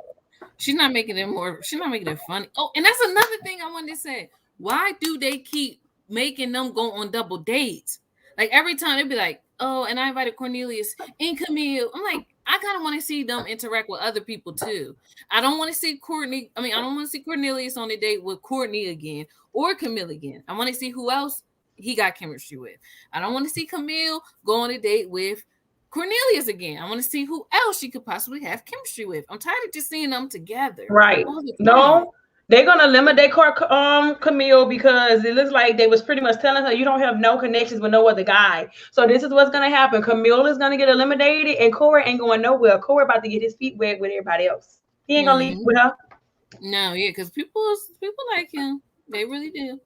She's not making it more. She's not making it funny. Oh, and that's another thing I wanted to say. Why do they keep making them go on double dates? Like every time they'd be like, "Oh, and I invited Cornelius and Camille." I'm like, I kind of want to see them interact with other people too. I don't want to see Courtney. I mean, I don't want to see Cornelius on a date with Courtney again or Camille again. I want to see who else he got chemistry with. I don't want to see Camille go on a date with Cornelius again. I want to see who else she could possibly have chemistry with. I'm tired of just seeing them together Right. all the time. No, they're gonna eliminate Camille because it looks like they was pretty much telling her you don't have no connections with no other guy. So this is what's gonna happen. Camille is gonna get eliminated and Corey ain't going nowhere. Corey about to get his feet wet with everybody else. He ain't gonna leave Mm-hmm. with her. No, yeah, because people like him. They really do.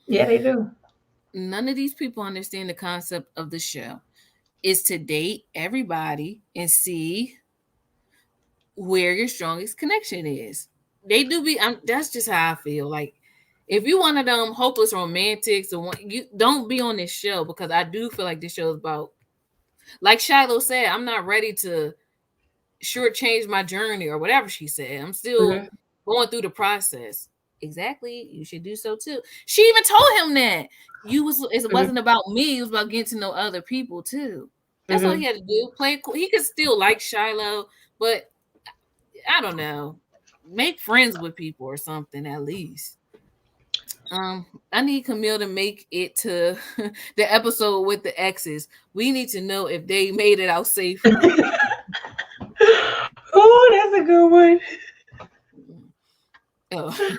Yeah, they do. None of these people understand the concept of the show. Is to date everybody and see where your strongest connection is. They do be. That's just how I feel. Like if you one of them hopeless romantics, or you don't be on this show because I do feel like this show is about. Like Shiloh said, I'm not ready to shortchange my journey or whatever she said. I'm still Mm-hmm. going through the process. Exactly. You should do so too. She even told him that it Mm-hmm. wasn't about me, it was about getting to know other people too. That's all he Mm-hmm. had to do. Play it cool. He could still like Shiloh, but I don't know. Make friends with people or something at least. I need Camille to make it to the episode with the exes. We need to know if they made it out safely. Oh, that's a good one. Oh.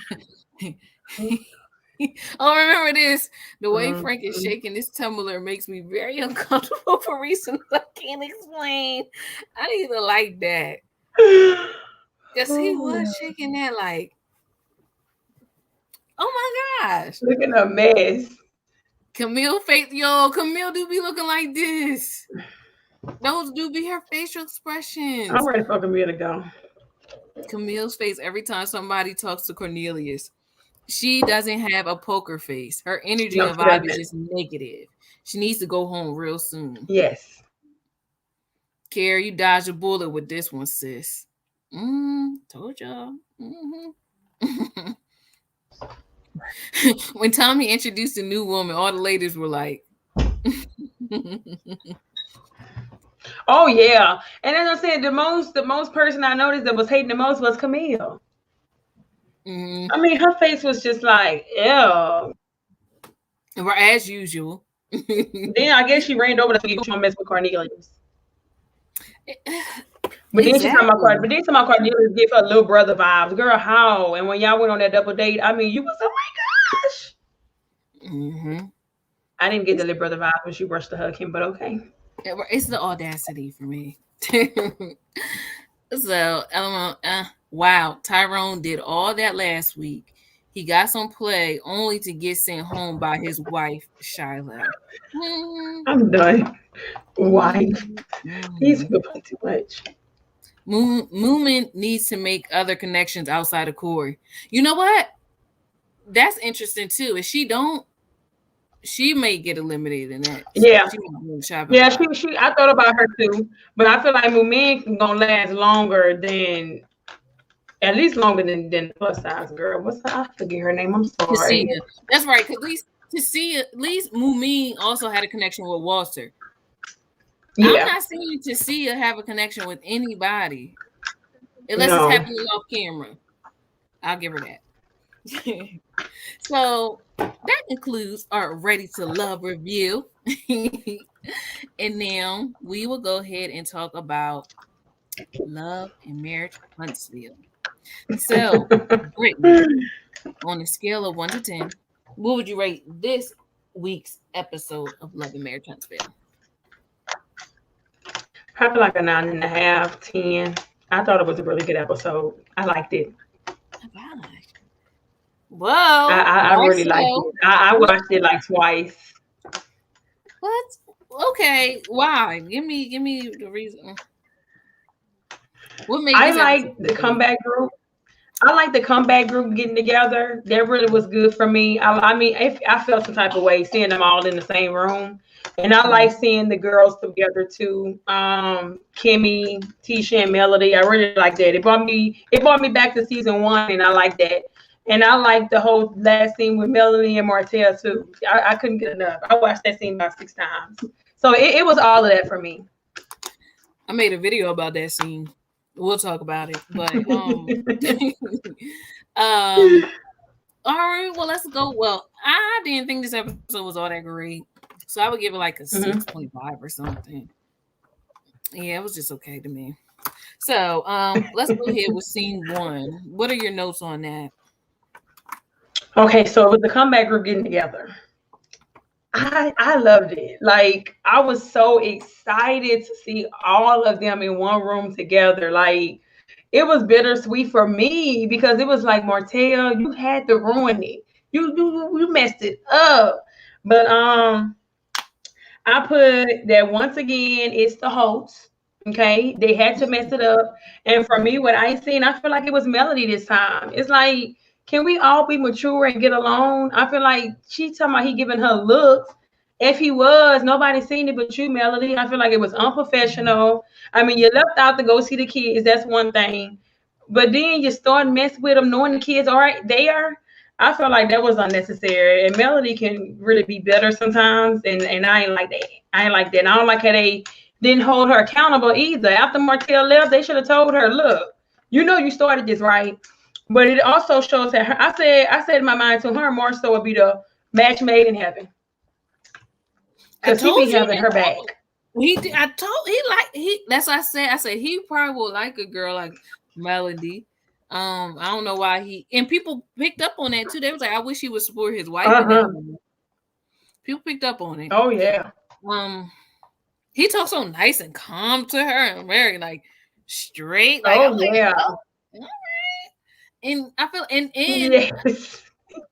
Oh, remember this. The way Frank is Mm-hmm. shaking this tumbler makes me very uncomfortable for reasons I can't explain. I didn't even like that. Because he was Oh, shaking that like, oh my gosh. looking a mess. Camille face, yo, Camille do be looking like this. Those do be her facial I'm expressions. ready for Camille to go. Camille's face every time somebody talks to Cornelius. She doesn't have a poker face. Her energy No, and she vibe is doesn't. just negative. She needs to go home real soon. Yes. Carrie, you dodged a bullet with this one, sis. Told y'all. Mm-hmm. When Tommy introduced the new woman, all the ladies were like, Oh yeah. And as I said, the most person I noticed that was hating the most was Camille. mm, I mean, her face was just like, ew. as usual. Then I guess she ran over to you mess with Cornelius. But then she's talking about Exactly. But then talking about Cornelius give her little brother vibes. Girl, how? And when y'all went on that double date, I mean, you was, oh my gosh. Mm-hmm. I didn't get the little brother vibe when she rushed to hug him, but okay. It's the audacity for me. So, Wow, Tyrone did all that last week. He got some play only to get sent home by his wife, Shiloh. Mhm, I'm done. Wife. mhm, He's mhm. doing too much. Moomin needs to make other connections outside of Corey. You know what? That's interesting too. If she don't, she may get eliminated in that. Yeah. She may be in the chopping Yeah, block. she I thought about her too. But I feel like Mumin gonna last longer than at least longer than the plus size girl. What's her, I forget her name. I'm sorry. Cassia. That's right. Because at least Mumin also had a connection with Walter. I'm Yeah. not seeing Cassia have a connection with anybody unless it's No. happening off camera. I'll give her that. So that concludes our Ready to Love review. And now we will go ahead and talk about Love and Marriage Huntsville. So, Brittany, on a scale of 1 to 10, what would you rate this week's episode of Love and Marriage Huntsville? Probably like a 9.5, 10. I thought it was a really good episode. I liked it. Oh gosh. Well, I really liked Marcel, it. I watched it like twice. what? Okay, why? Give me the reason. What made I this episode like the good? comeback group. I like the comeback group getting together. That really was good for me. I mean, I felt some type of way seeing them all in the same room, and I like seeing the girls together too. Kimmy, Tisha, and Melody. I really like that. It brought me back to season one, and I like that. And I like the whole last scene with Melanie and Martell too. I couldn't get enough. I watched that scene about 6 times. So it was all of that for me. I made a video about that scene. We'll talk about it, but um, all right. Well, let's go. Well, I didn't think this episode was all that great, so I would give it like a Mhm. 6.5 or something. Yeah, it was just okay to me. So, let's go ahead with scene one. What are your notes on that? Okay, so with the comeback group getting together. I loved it. Like I was so excited to see all of them in one room together. Like it was bittersweet for me because it was like Martell, you had to ruin it. You messed it up. But I put that once again, it's the host. Okay, they had to mess it up. And for me, what I seen, I feel like it was Melody this time. It's like, can we all be mature and get along? I feel like she talking about he giving her looks. If he was, nobody seen it but you, Melody. I feel like it was unprofessional. I mean, you left out to go see the kids. That's one thing. But then you start mess with them, knowing the kids are right there. I felt like that was unnecessary. And Melody can really be better sometimes, and I ain't like that. I ain't like that. And I don't like how they didn't hold her accountable either. After Martell left, they should have told her, "Look, you know you started this right." But it also shows that her. I said in my mind to her more so would be the match made in heaven I because he told be you having her back. he did. I told he like he. That's what I said. I said he probably would like a girl like Melody. I don't know why and people picked up on that too. They was like, I wish he would support his wife Uh in that huh. moment. People picked up on it. Oh yeah. Um, he talked so nice and calm to her and very like straight. Like I'm Oh like, yeah. oh, all right. And I feel and Yes.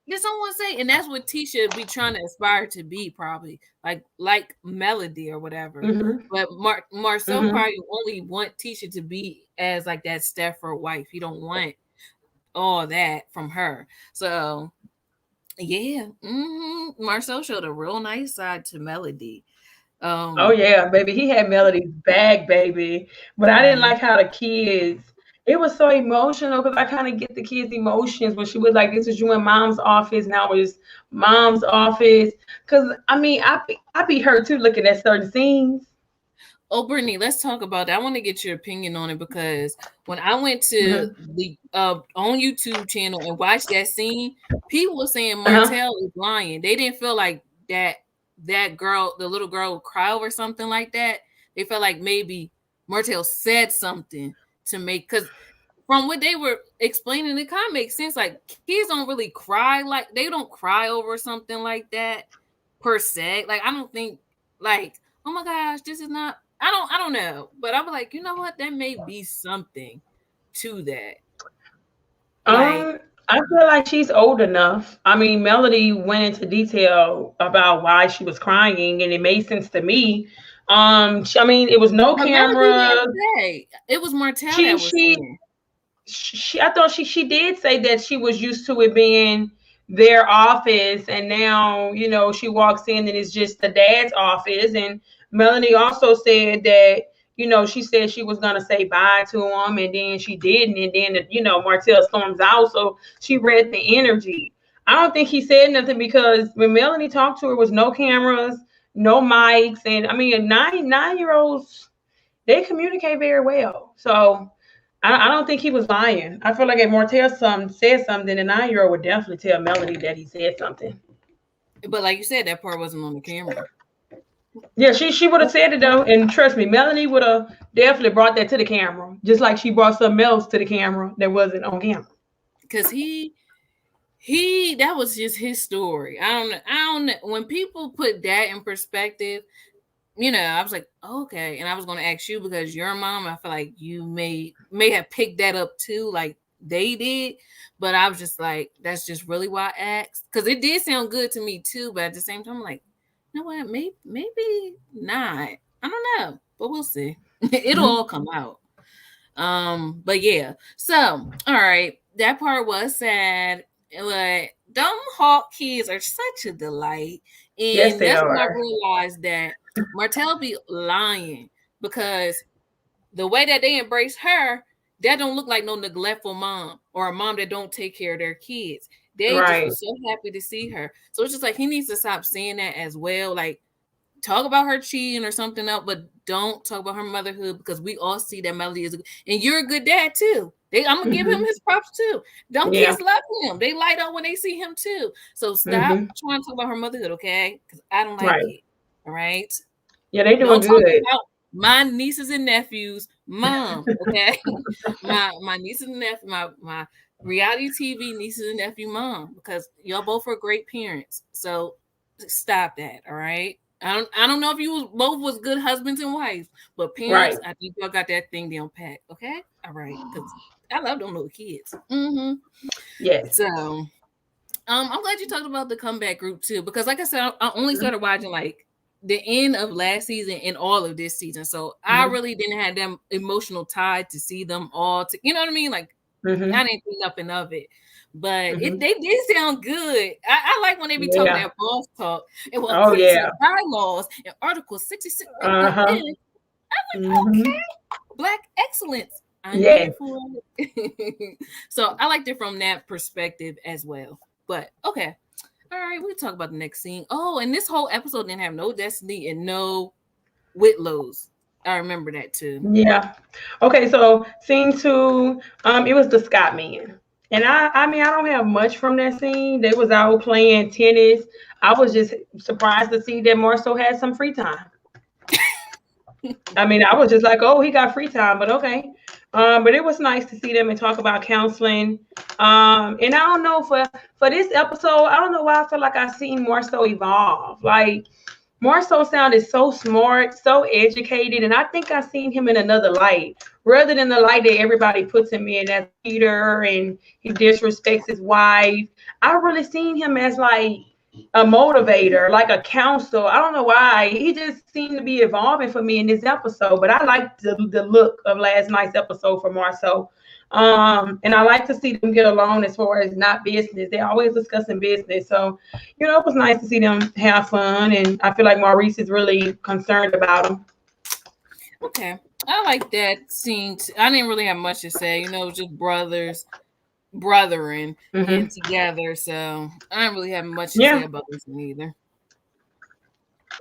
did someone say, and that's what Tisha be trying to aspire to be, probably like Melody or whatever. Mhm. But Marcel Mhm. probably only want Tisha to be as like that Stepford wife. He don't want all that from her. So yeah, Marcel showed a real nice side to Melody. Oh Um, yeah, baby. He had Melody's back, baby. But I didn't like how the kids. It was so emotional because I kind of get the kids' emotions when she was like, "This is you in mom's office, now it's mom's office." Because I mean, I be hurt too looking at certain scenes. Oh, Brittany, let's talk about that. I want to get your opinion on it because when I went to Mhm. the on YouTube channel and watched that scene, people were saying Uh-huh. Martell is lying. They didn't feel like that girl, the little girl, would cry over something like that. They felt like maybe Martell said something to make because from what they were explaining, it kind of makes sense. Like kids don't really cry like they don't cry over something like that per se. Like I don't think like oh my gosh, this is not. I don't know, but I'm like, you know what? That may be something to that. Like, I feel like she's old enough. I mean, Melody went into detail about why she was crying, and it made sense to me. I mean, it was no but Melody camera. didn't say. It was Martell She that was she saying. I thought she did say that she was used to it being their office, and now she walks in and it's just the dad's office. And Melanie also said that she said she was gonna say bye to him, and then she didn't, and then Martell storms out, so she read the energy. I don't think he said nothing because when Melanie talked to her, was no cameras, no mics, and I mean, 9-year-olds, they communicate very well. So I don't think he was lying. I feel like if Martell said something, the 9-year-old would definitely tell Melody that he said something. But like you said, that part wasn't on the camera. Yeah, she would have said it though, and trust me, Melanie would have definitely brought that to the camera, just like she brought something else to the camera that wasn't on camera. Because he that was just his story. I don't know. When people put that in perspective, I was like, okay. And I was going to ask you because your mom, I feel like you may have picked that up too, like they did. But I was just like, that's just really why I asked. Because it did sound good to me too. But at the same time, I'm like, you know what? Maybe not. I don't know. But we'll see. It'll all come out. But yeah. So, all right. That part was sad. But dumb Hawk kids are such a delight. Yes, And they that's when I are. realized that Martell be lying because the way that they embrace her, that don't look like no neglectful mom or a mom that don't take care of their kids. They just Right. was so happy to see her. So it's just like he needs to stop saying that as well. Like talk about her cheating or something else, but don't talk about her motherhood because we all see that Melody is and you're a good dad too. I'm gonna give him his props too. Dumb Yeah. kids love him. They light up when they see him too. So stop trying to talk about her motherhood, okay? Because I don't like Right. it. All right. Yeah, they doing Don't talk good. about my nieces and nephews, mom. Okay, my nieces and nephews, my reality TV nieces and nephew, mom, because y'all both are great parents. So stop that. All right. I don't know if you both was good husbands and wives, but parents, Right. I think y'all got that thing down pat. Okay. All right. Because I love them little kids. Mm-hmm. Yes. So I'm glad you talked about the comeback group too, because like I said, I only started watching like the end of last season and all of this season. So I really didn't have them emotional tie to see them all you know what I mean? Like I didn't think nothing of it. But they did sound good. I like when they be talking Yeah. that boss talk. And well, Oh according to yeah. the bylaws in Article 66, Uh-huh. okay, Black excellence. I'm Yeah. here for it. So I liked it from that perspective as well. But okay. All right, we'll talk about the next scene. Oh, and this whole episode didn't have no Destiny and no Whitlows. I remember that too. Yeah. Okay, so scene 2, it was the Scott man. And I mean, I don't have much from that scene. They was out playing tennis. I was just surprised to see that Marceau had some free time. I mean, I was just like, oh, he got free time, but okay. But it was nice to see them and talk about counseling. And I don't know, for this episode, I don't know why I feel like I seen Marceau evolve. Like Marceau sounded so smart, so educated, and I think I seen him in another light, rather than the light that everybody puts him in as Peter and he disrespects his wife. I really seen him as like a motivator, like a counselor. I don't know why. He just seemed to be evolving for me in this episode, but I liked the look of last night's episode for Marceau. And I like to see them get along as far as not business. They're always discussing business. So, it was nice to see them have fun. And I feel like Maurice is really concerned about them. Okay. I like that scene. I didn't really have much to say. It was just brothering getting together. So I didn't really have much to say about this one either.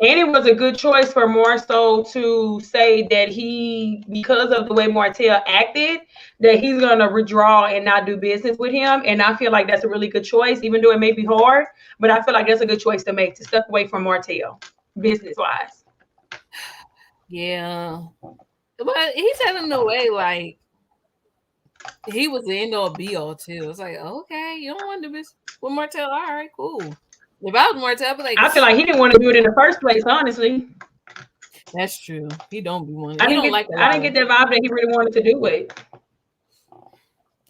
And it was a good choice for Marceau to say that because of the way Martell acted, that he's going to withdraw and not do business with him. And I feel like that's a really good choice, even though it may be hard. But I feel like that's a good choice to make, to step away from Martell, business-wise. Yeah. But he said in a way, like, he was the end all be all, too. It's like, okay, you don't want to do business with Martell. All right, cool. If I was Martell, I'd be like, I feel like he didn't want to do it in the first place, honestly. That's true. He don't be wanting. I didn't get that vibe that he really wanted to do it.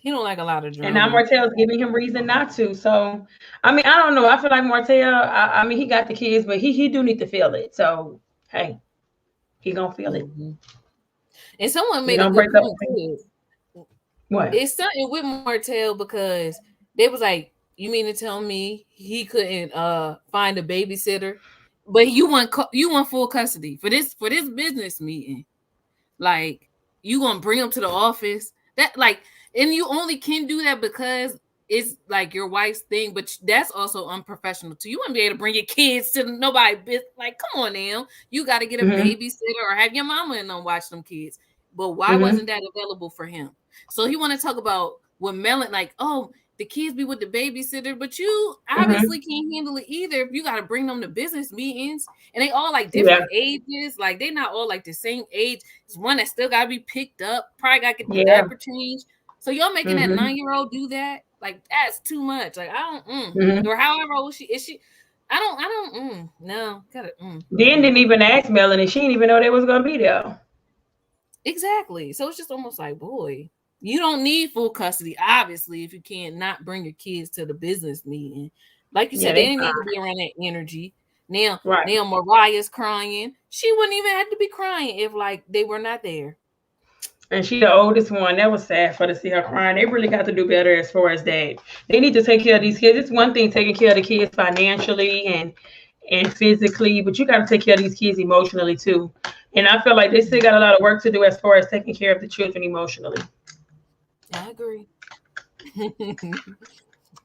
He don't like a lot of And now drama. Martell's giving him reason not to. So, I mean, I don't know. I feel like Martell, I mean, he got the kids, but he do need to feel it. So, hey, he gonna feel it. Mhm. And someone He made a gonna good break up point with me. too. What? It's something with Martell because they was like, "You mean to tell me he couldn't find a babysitter, but you want full custody for this business meeting? Like you gonna bring him to the office? That like, and you only can do that because it's like your wife's thing, but that's also unprofessional too. You wouldn't be able to bring your kids to nobody. Like, come on now, you got to get a Mm-hmm. babysitter or have your mama and them watch them kids. But why Mm-hmm. wasn't that available for him? So he want to talk about what Melon like. Oh, the kids be with the babysitter, but you Mm-hmm. obviously can't handle it either. If you got to bring them to business meetings, and they all like Yeah. different ages, like they not all like the same age. It's one that still gotta be picked up, probably gotta get the Yeah. diaper changed. So y'all making that Mm-hmm. 9-year-old do that? Like that's too much. Like I don't Mm-hmm. or however old she is she. I don't no gotta Then didn't even ask Melanie. She didn't even know they was gonna be there. exactly. So it's just almost like boy, you don't need full custody, obviously, if you can't not bring your kids to the business meeting. Like you Yeah, said, they they didn't need to fine. be around that energy. Now, Right. now Mariah's crying. She wouldn't even have to be crying if like they were not there. And she the oldest one. That was sad for to see her crying. They really got to do better as far as that. They need to take care of these kids. It's one thing taking care of the kids financially and physically, but you got to take care of these kids emotionally too. And I feel like they still got a lot of work to do as far as taking care of the children emotionally. I agree.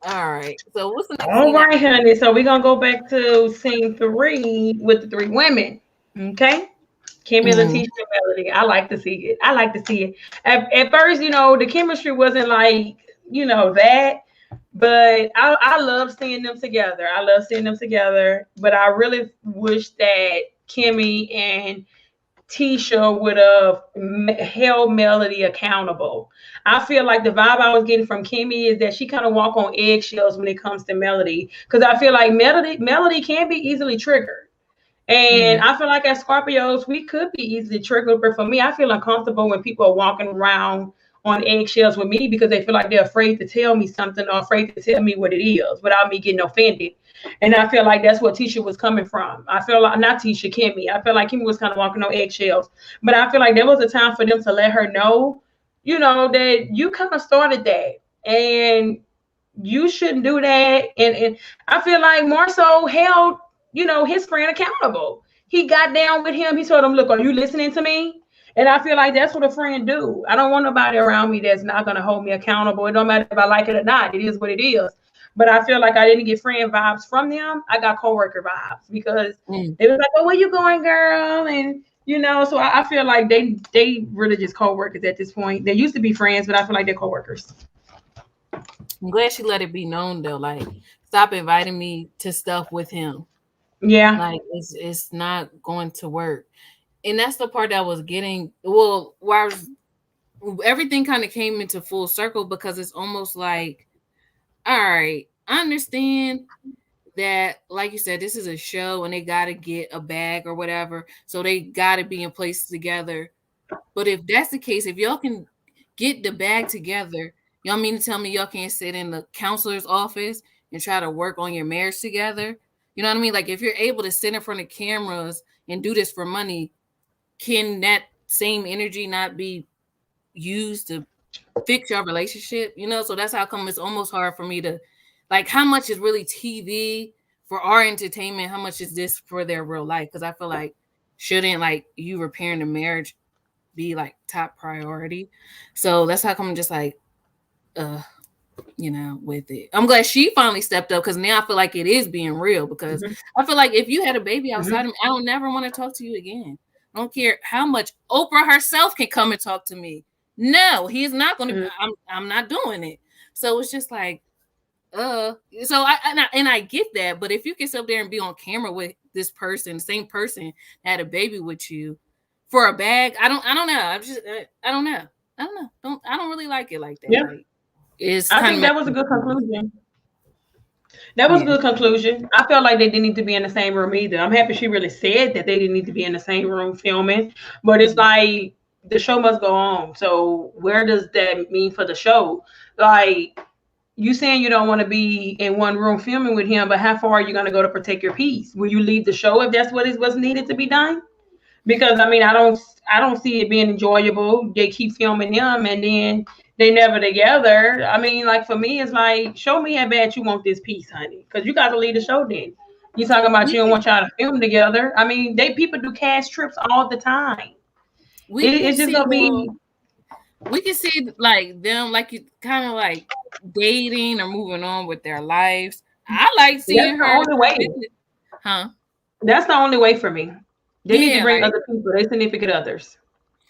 All right. So what's the next All scene? right, honey. So we're gonna go back to scene 3 with the 3 women. Okay. Kimmy, Mm-hmm. Letitia, and Melody. I like to see it. I like to see it. At first, the chemistry wasn't like, that. But I love seeing them together. I love seeing them together. But I really wish that Kimmy and Tisha would have held Melody accountable. I feel like the vibe I was getting from Kimmy is that she kind of walk on eggshells when it comes to Melody, because I feel like Melody can be easily triggered. And Mm-hmm. I feel like as Scorpios, we could be easily triggered. But for me, I feel uncomfortable when people are walking around on eggshells with me because they feel like they're afraid to tell me something or afraid to tell me what it is without me getting offended. And I feel like that's what Tisha was coming from. I feel like, not Tisha, Kimmy. I feel like Kimmy was kind of walking on eggshells. But I feel like there was a time for them to let her know, that you kind of started that. And you shouldn't do that. And I feel like more so held, his friend accountable. He got down with him. He told him, look, are you listening to me? And I feel like that's what a friend do. I don't want nobody around me that's not going to hold me accountable. It don't matter if I like it or not. It is what it is. But I feel like I didn't get friend vibes from them. I got coworker vibes because they was like, oh, where you going, girl? And, so I feel like they really just coworkers at this point. They used to be friends, but I feel like they're coworkers. I'm glad she let it be known though. Like, stop inviting me to stuff with him. Yeah. Like, it's not going to work. And that's the part that was getting well. Where I was, everything kind of came into full circle because it's almost like, all right, I understand that, like you said, this is a show and they got to get a bag or whatever, so they got to be in place together. But if that's the case, if y'all can get the bag together, y'all mean to tell me y'all can't sit in the counselor's office and try to work on your marriage together? You know what I mean? Like if you're able to sit in front of cameras and do this for money, can that same energy not be used to fix your relationship? So that's how come it's almost hard for me to like how much is really TV for our entertainment, how much is this for their real life? Because I feel like shouldn't like you repairing the marriage be like top priority? So that's how come I'm just like uh with it. I'm glad she finally stepped up because now I feel like it is being real, because Mm-hmm. I feel like if you had a baby outside Mm-hmm. of me, I don't never want to talk to you again. I don't care how much Oprah herself can come and talk to me. No, he's not going to. I'm not doing it. So it's just like, So I get that, but if you can sit up there and be on camera with this person, the same person that had a baby with you, for a bag, I don't know. I don't know. I don't really like it like that. Yeah. Like it's I kind think of that was a good conclusion. That was a yeah. good conclusion. I felt like they didn't need to be in the same room either. I'm happy she really said that they didn't need to be in the same room filming, but it's like the show must go on. So where does that mean for the show? like, you saying you don't want to be in one room filming with him, but how far are you going to go to protect your peace? Will you leave the show if that's what is what's needed to be done? Because I mean, I don't see it being enjoyable. They keep filming them and then they never together. I mean, like for me, it's like, show me how bad you want this piece, honey, because you got to leave the show then. You talking about We you don't can, want y'all to film together? I mean, they people do cast trips all the time. we can It's just see gonna more. be We can see like them, like you kind of like dating or moving on with their lives. I like that's seeing the her, only way. huh? That's the only way for me. They need to Yeah, bring like, other people, they significant others.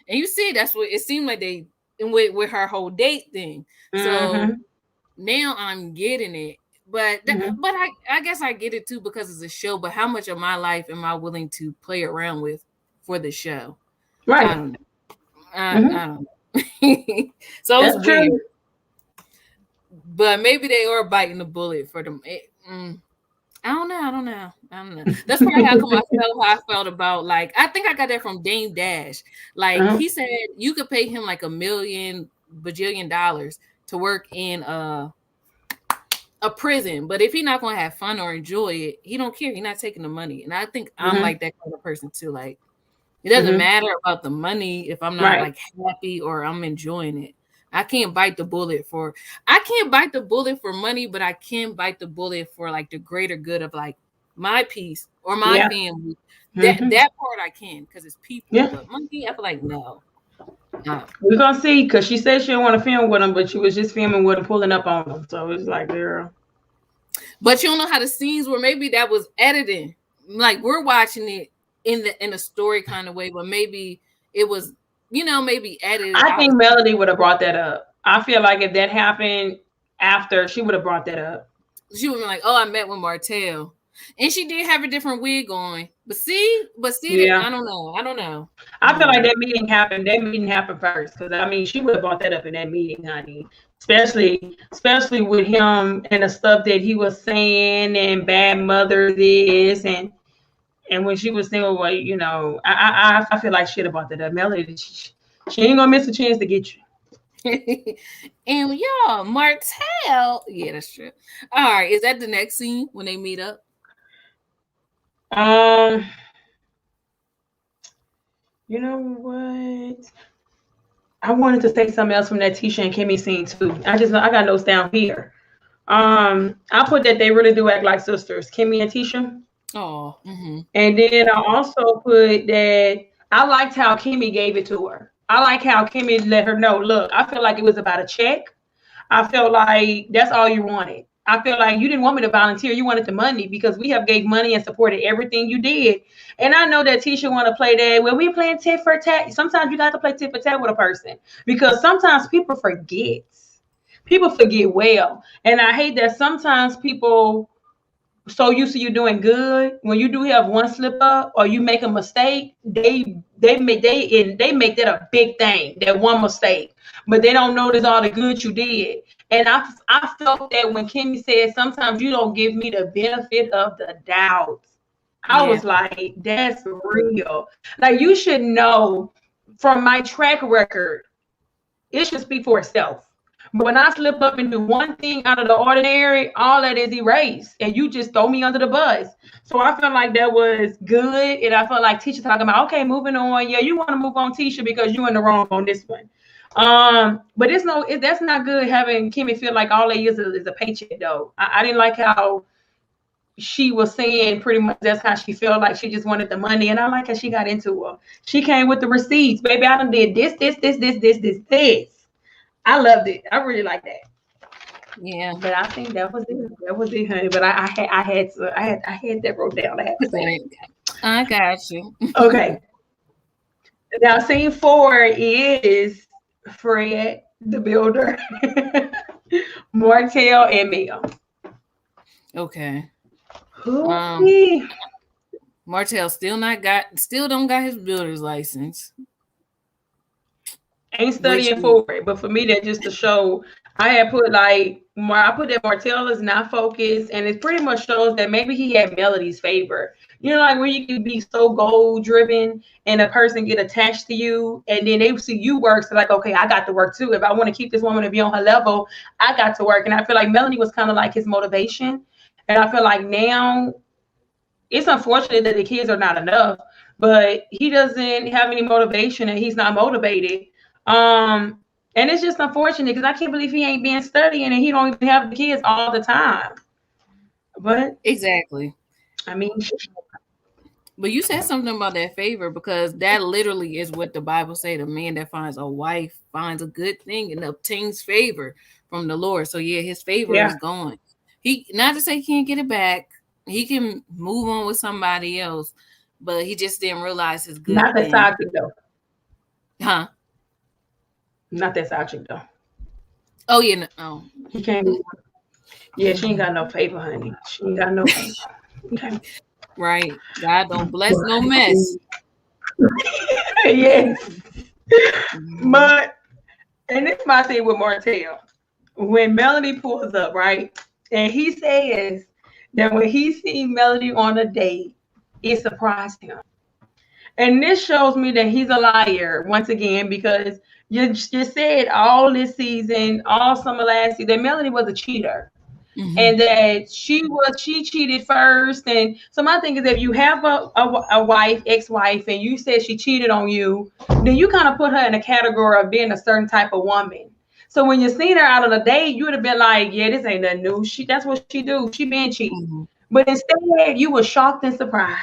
and you see, that's what it seemed like they and with her whole date thing. So Mm-hmm. now I'm getting it, but Mm-hmm. but I guess I get it too because it's a show. But how much of my life am I willing to play around with for the show? I Right. don't know. I Mm-hmm. don't know. So it's That's weird, true. but maybe they are biting the bullet for them. I don't know. I don't know. I don't know. That's probably how I felt about, like, I think I got that from Dame Dash. Like Uh-huh. he said you could pay him like $1 million bajillion to work in a prison, but if he's not gonna have fun or enjoy it, he don't care. He's not taking the money. And I think I'm Mm-hmm. like that kind of person too. Like it doesn't Mm-hmm. matter about the money if I'm not Right. like happy or I'm enjoying it. I can't bite the bullet for I can't bite the bullet for money, but I can bite the bullet for like the greater good of like my peace or my Yeah. family. That Mm-hmm. that part I can because it's people, Yeah. but money I feel like no. No. We're gonna see, because she said she didn't want to film with him, but she was just filming with him, pulling up on him. So it's like, girl. But you don't know how the scenes were. Maybe that was editing. Like we're watching it in a story kind of way, but maybe it was, maybe edited I out of think Melody would have brought that up. I feel like if that happened after, she would have brought that up. she would be like, "Oh, I met with Martell," and she did have a different wig on. But see that Yeah. I don't know. I don't know. I I feel don't like know. that meeting happened. That meeting happened first, because I mean, she would have brought that up in that meeting, honey. Especially with him and the stuff that he was saying and bad mother this and when she was saying, well, I feel like she'd have brought that up. Melody, she ain't gonna miss a chance to get you. And y'all, Martell. Yeah, that's true. All right, is that the next scene when they meet up? Um, you know what? I wanted to say something else from that Tisha and Kimmy scene too. I got notes down here. I put that they really do act like sisters, Kimmy and Tisha. Oh, mm-hmm. And then I also put that I liked how Kimmy gave it to her. I like how Kimmy let her know, look, I feel like it was about a check. I felt like that's all you wanted. I feel like you didn't want me to volunteer. You wanted the money because we have gave money and supported everything you did. And I know that Tisha want to play that. When we playing tit for tat, sometimes you got to play tit for tat with a person because sometimes people forget. People forget well. And I hate that sometimes people so used to you doing good, when you do have one slip up or you make a mistake, they make that a big thing, that one mistake, but they don't notice all the good you did. And I felt that when Kimmy said sometimes you don't give me the benefit of the doubt. I Yeah. was like, that's real. Like, you should know from my track record, it should speak for itself. But when I slip up and do one thing out of the ordinary, all that is erased, and you just throw me under the bus. So I felt like that was good, and I felt like Tisha talking about, okay, moving on. Yeah, you want to move on, Tisha, because you in the wrong on this one. But that's not good having Kimmy feel like all they is a paycheck though. I didn't like how she was saying pretty much that's how she felt, like she just wanted the money, and I like how she got into her. She came with the receipts, baby. I done did this. I loved it. I really like that. Yeah. But I think that was it. That was it, honey. But I had that wrote down. I had to say Right. I got you. okay. Now scene 4 is Fred the Builder, Martell, and Mia. Okay. Who? Martell still don't got his builder's license. Ain't Which studying for it, but for me, that just to show. I had put like I put that Martell is not focused, and it pretty much shows that maybe he had Melody's favor. You know, like when you can be so goal driven and a person get attached to you, and then they see you work, so like, okay, I got to work too. If I want to keep this woman to be on her level, I got to work. And I feel like Melody was kind of like his motivation, and I feel like now it's unfortunate that the kids are not enough, but he doesn't have any motivation and he's not motivated. Um, and it's just unfortunate because I can't believe he ain't been studying and he don't even have the kids all the time. But Exactly. I mean, But you said something about that favor because that literally is what the Bible say. The man that finds a wife finds a good thing and obtains favor from the Lord. So yeah, his favor yeah, is gone. He not to say he can't get it back. He can move on with somebody else, but he just didn't realize his good not that thing. side chick though. Huh? Not that side chick though. Oh yeah. No. Oh. He can't. Yeah, she ain't got no favor, honey. She ain't got no favor. Okay. Right. God don't bless no mess. Yes. Mhm. But and this is my thing with Martell. When Melody pulls up, right? And he says that when he sees Melody on a date, it surprised him. And this shows me that he's a liar once again because you said all this season, all summer last season, that Melody was a cheater. Mhm. And that she cheated first. And so my thing is, if you have a wife, ex-wife, and you said she cheated on you, then you kind of put her in a category of being a certain type of woman. So when you seen her out on a date, you would have been like, yeah, this ain't nothing new. That's what she do. She been cheating. Mhm. But instead, you were shocked and surprised.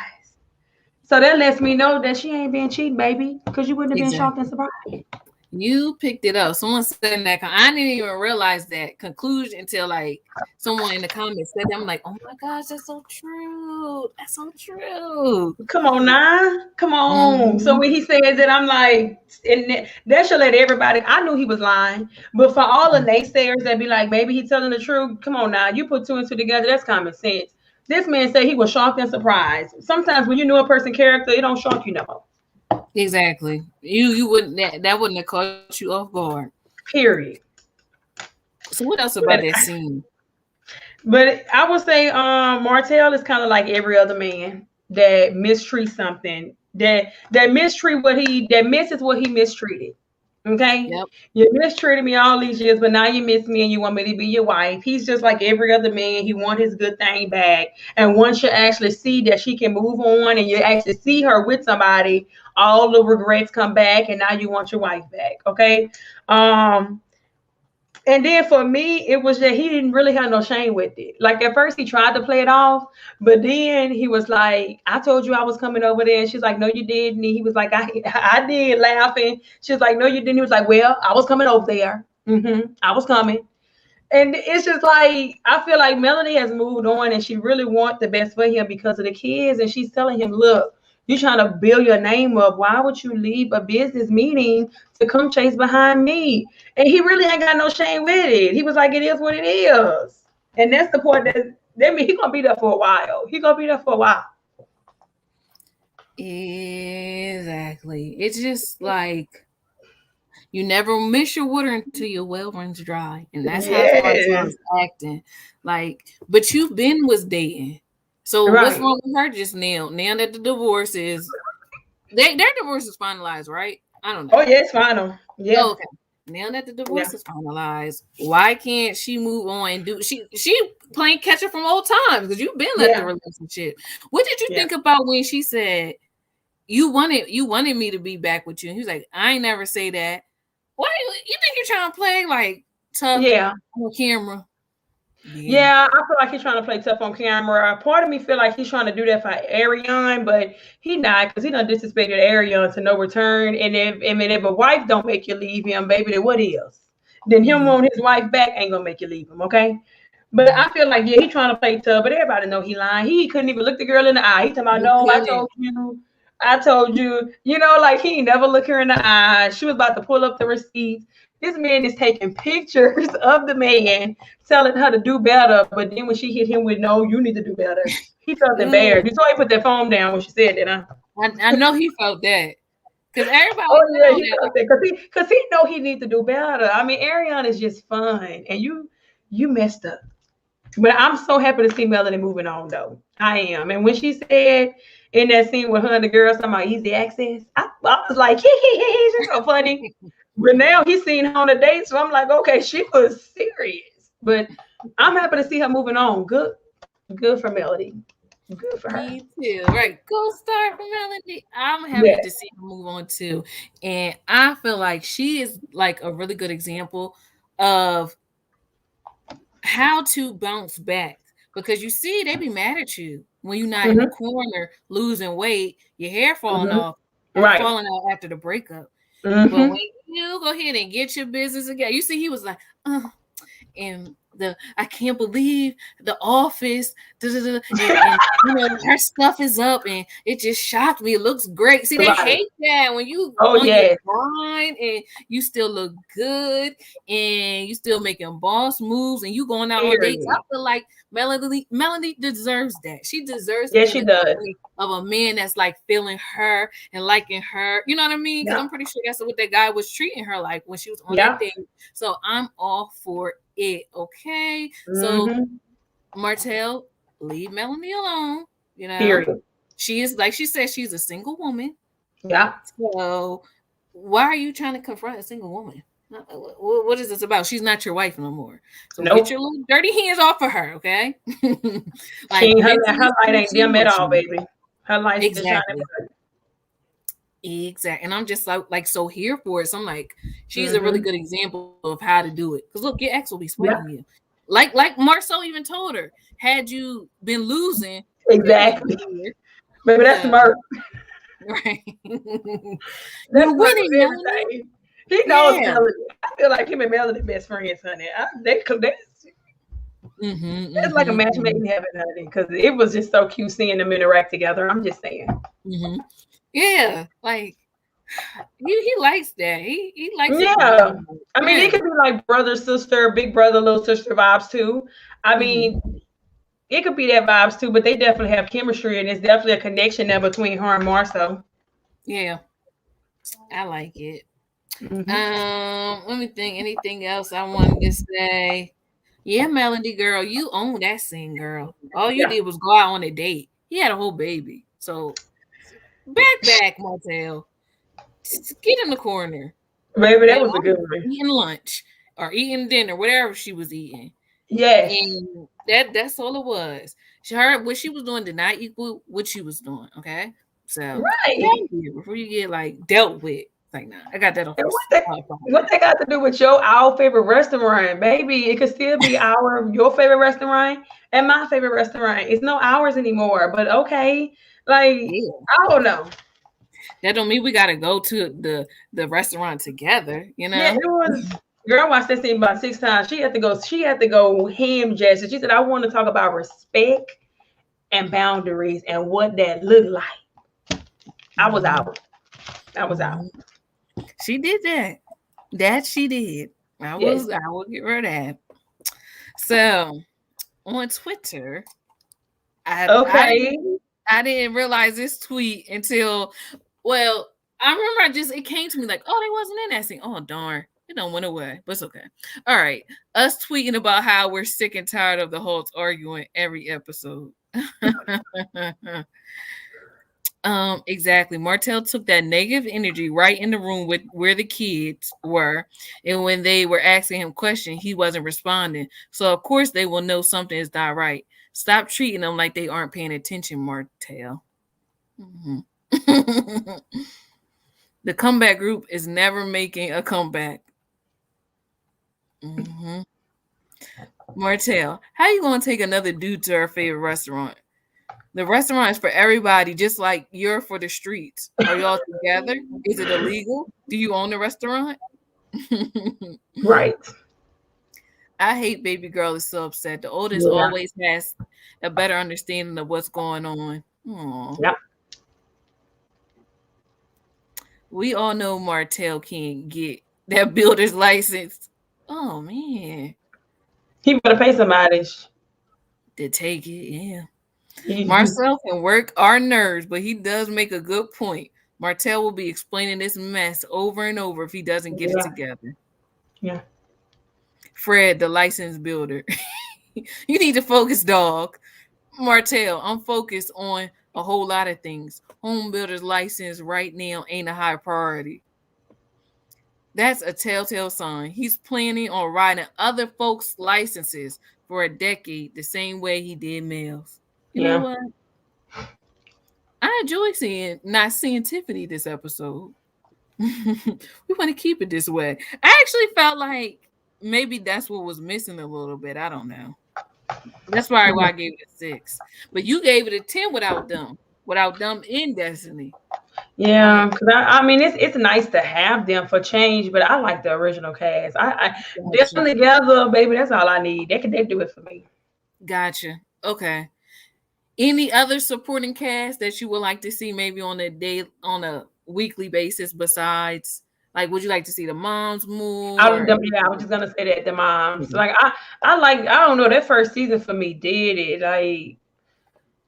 So that lets me know that she ain't been cheating, baby, because you wouldn't have been shocked and Exactly. surprised. You picked it up. Someone said in that. I didn't even realize that conclusion until like someone in the comments said that. I'm like, oh my gosh, that's so true. That's so true. Come on now. Come on. So Mhm. when he says that, I'm like, and that should let everybody. I knew he was lying. But for all the naysayers that be like, maybe he telling the truth, come on now. You put two and two together, that's common sense. This man said he was shocked and surprised. Sometimes when you know a person's character, it don't shock you no more. Exactly. You wouldn't that wouldn't have caught you off guard. Period. So what else about But that scene? but I would say Martell is kind of like every other man that mistreats something, that mistreat what he that misses what he mistreated. Okay. Yep. You mistreated me all these years, but now you miss me and you want me to be your wife. He's just like every other man. He want his good thing back. And once you actually see that she can move on and you actually see her with somebody, all the regrets come back and now you want your wife back. Okay. Um, and then for me, it was that he didn't really have no shame with it. Like at first he tried to play it off, but then he was like, I told you I was coming over there. And she's like, no, you didn't. And he was like, I did, laughing. She was like, no, you didn't. He was like, well, I was coming over there. I was coming. And it's just like I feel like Melanie has moved on and she really wants the best for him because of the kids. And she's telling him, look, you're trying to build your name up. Why would you leave a business meeting to come chase behind me? And he really ain't got no shame with it. He was like, it is what it is. And that's the point that mean he's gonna be there for a while. He's gonna be there for a while. Exactly. It's just like you never miss your water until your well runs dry. And that's how Yes. Martell's acting. Like, but you been was dating. So what's Right. wrong with her just now? Now that the divorce is their divorce is finalized, right? I don't know. Oh yeah, it's final. Yeah. Oh, okay. Now that the Yeah. divorce is finalized, why can't she move on and do she playing catch up from old times? Because you've been at the Yeah. relationship. What did you Yeah. think about when she said you wanted me to be back with you? And he was like, I ain't never say that. Why you think you're trying to play like tough Yeah. on camera? Yeah. Yeah, I feel like he's trying to play tough on camera. Part of me feel like he's trying to do that for Ariane, but he not because he done disrespected Ariane to no return. And if a wife don't make you leave him, baby, then what is? Then him Mhm. want his wife back ain't gonna make you leave him, okay? But I feel like yeah, he trying to play tough, but everybody know he lying. He couldn't even look the girl in the eye. He talking about You no, couldn't. I told you, like he ain't never look her in the eye. She was about to pull up the receipts. This man is taking pictures of the man, telling her to do better. But then when she hit him with no, you need to do better, he felt Mm, embarrassed. You saw he put that phone down when she said that. Huh? I know he felt that. Because everybody Oh yeah, know he that. does that because he know he needs to do better. I mean, Ariana is just fun, and you messed up. But I'm so happy to see Melanie moving on, though. I am. And when she said in that scene with her and the girls talking about easy access, I was like, she's so funny. But now he's seen her on a date, so I'm like, okay, she was serious. But I'm happy to see her moving on. Good for Melody. Good for her. Me too. Right. Go start for Melanie. I'm happy to Yes. see her move on too. And I feel like she is like a really good example of how to bounce back. Because you see, they be mad at you when you're not in the Mm-hmm. corner losing weight, your hair falling Mm-hmm. off, Right. falling out after the breakup. But when Mm-hmm. you go ahead and get your business again, you see, he was like, and I can't believe the office, and you know her stuff is up, and it just shocked me. It looks great. See, they Right. hate that when you Oh on your yes. grind and you still look good and you still making boss moves and you going out on dates. I Period. feel like Melanie deserves that. She deserves to Yes, be in she the does. company of a man that's like feeling her and liking her. You know what I mean? Because Yeah. I'm pretty sure that's what that guy was treating her like when she was on that Yeah. date. So I'm all for it. Okay. So Mm-hmm. Martell, leave Melanie alone. You know, Period. she is like she said, she's a single woman. Yeah. So why are you trying to confront a single woman? What is this about? She's not your wife no more. So get Nope. your little dirty hands off of her, okay? She Like ain't mentally, her light ain't dim at all, emotionally. baby. Her light's still shining Exactly. bright. Exactly. And I'm just like so here for it. So I'm like, she's a really Mm-hmm. good example of how to do it. Because look, your ex will be Yeah. sweating you. Like Marcel even told her, had you been losing, you'd be Exactly. good. Baby, that's So smart. right. That's You're smart winning, with Melanie. everything. He knows Yeah. Melody. I feel like him and Melody best friends, honey. That's like a match made in heaven, honey. Because it was just so cute seeing them interact together. I'm just saying. Yeah. Like he likes that. He likes a Yeah. bond. I mean, it Yeah. could be like brother, sister, big brother, little sister vibes too. I hmm mean, it could be that vibes too, but they definitely have chemistry, and it's definitely a connection there between her and Marcel. Yeah. I like it. Mm-hmm. Let me think. Anything else I wanted to say? Yeah, Melody girl, you own that scene, girl. All you Yeah, did was go out on a date. He had a whole baby. So back, Martell. Just get in the corner. baby, that And was a I'm good one. eating lunch or eating dinner, whatever she was eating. Yes, And that's all it was. Her what she was doing did not equal what she was doing. Okay. So right. thank you before you get like dealt with. Like, nah, I got that off And your what they got to do with our favorite restaurant, baby? It could still be your favorite restaurant and my favorite restaurant. It's no ours anymore. But okay, like Yeah. I don't know. That don't mean we gotta go to the restaurant together, you Yeah, it know? was. Girl watched that scene about 6 times. She had to go. She had to go ham Jesse. She said, "I want to talk about respect and boundaries and what that looked like." I was Mhm, out. I was out. mhm. She did that. That she did. Yes. I will give her that. So on Twitter, I I Okay. didn't I didn't realize this tweet until well, I remember it came to me like, oh, they wasn't in that scene. Oh darn. It don't went away, but it's okay. All right. Us tweeting about how we're sick and tired of the Holtz arguing every episode. Exactly. Martell took that negative energy right in the room with where the kids were, and when they were asking him questions, he wasn't responding. So of course they will know something is not right. Stop treating them like they aren't paying attention, Martell. Mhm. The comeback group is never making a comeback. Mhm. Martell, how you gonna take another dude to our favorite restaurant? The restaurant is for everybody, just like you're for the streets. Are y'all together? Is it illegal? Do you own the restaurant? Right. I hate baby girl is so upset. The oldest Yeah. always has a better understanding of what's going on. Aw. Yeah. We all know Martell can't get that builder's license. Oh man. He better pay somebody. To take it, yeah. He- Marcel can work our nerves, but he does make a good point. Martell will be explaining this mess over and over if he doesn't get it together. Yeah. Fred, the license builder. You need to focus, dog. Martell, I'm focused on a whole lot of things. Home builder's license right now ain't a high priority. That's a telltale sign. He's planning on writing other folks' licenses for a decade the same way he did Mel's. You know what? I enjoy not seeing Tiffany this episode. We want to keep it this way. I actually felt like maybe that's what was missing a little bit. I don't know. That's probably why I gave it a 6. But you gave it a 10 without them in Destiny. Yeah, because I mean it's nice to have them for change, but I like the original cast. I them together, baby. That's all I need. They do it for me. Gotcha. Okay. Any other supporting cast that you would like to see maybe on a weekly basis besides, like, would you like to see the moms more? I was just gonna say that the moms. Like I don't know, that first season for me did it. Like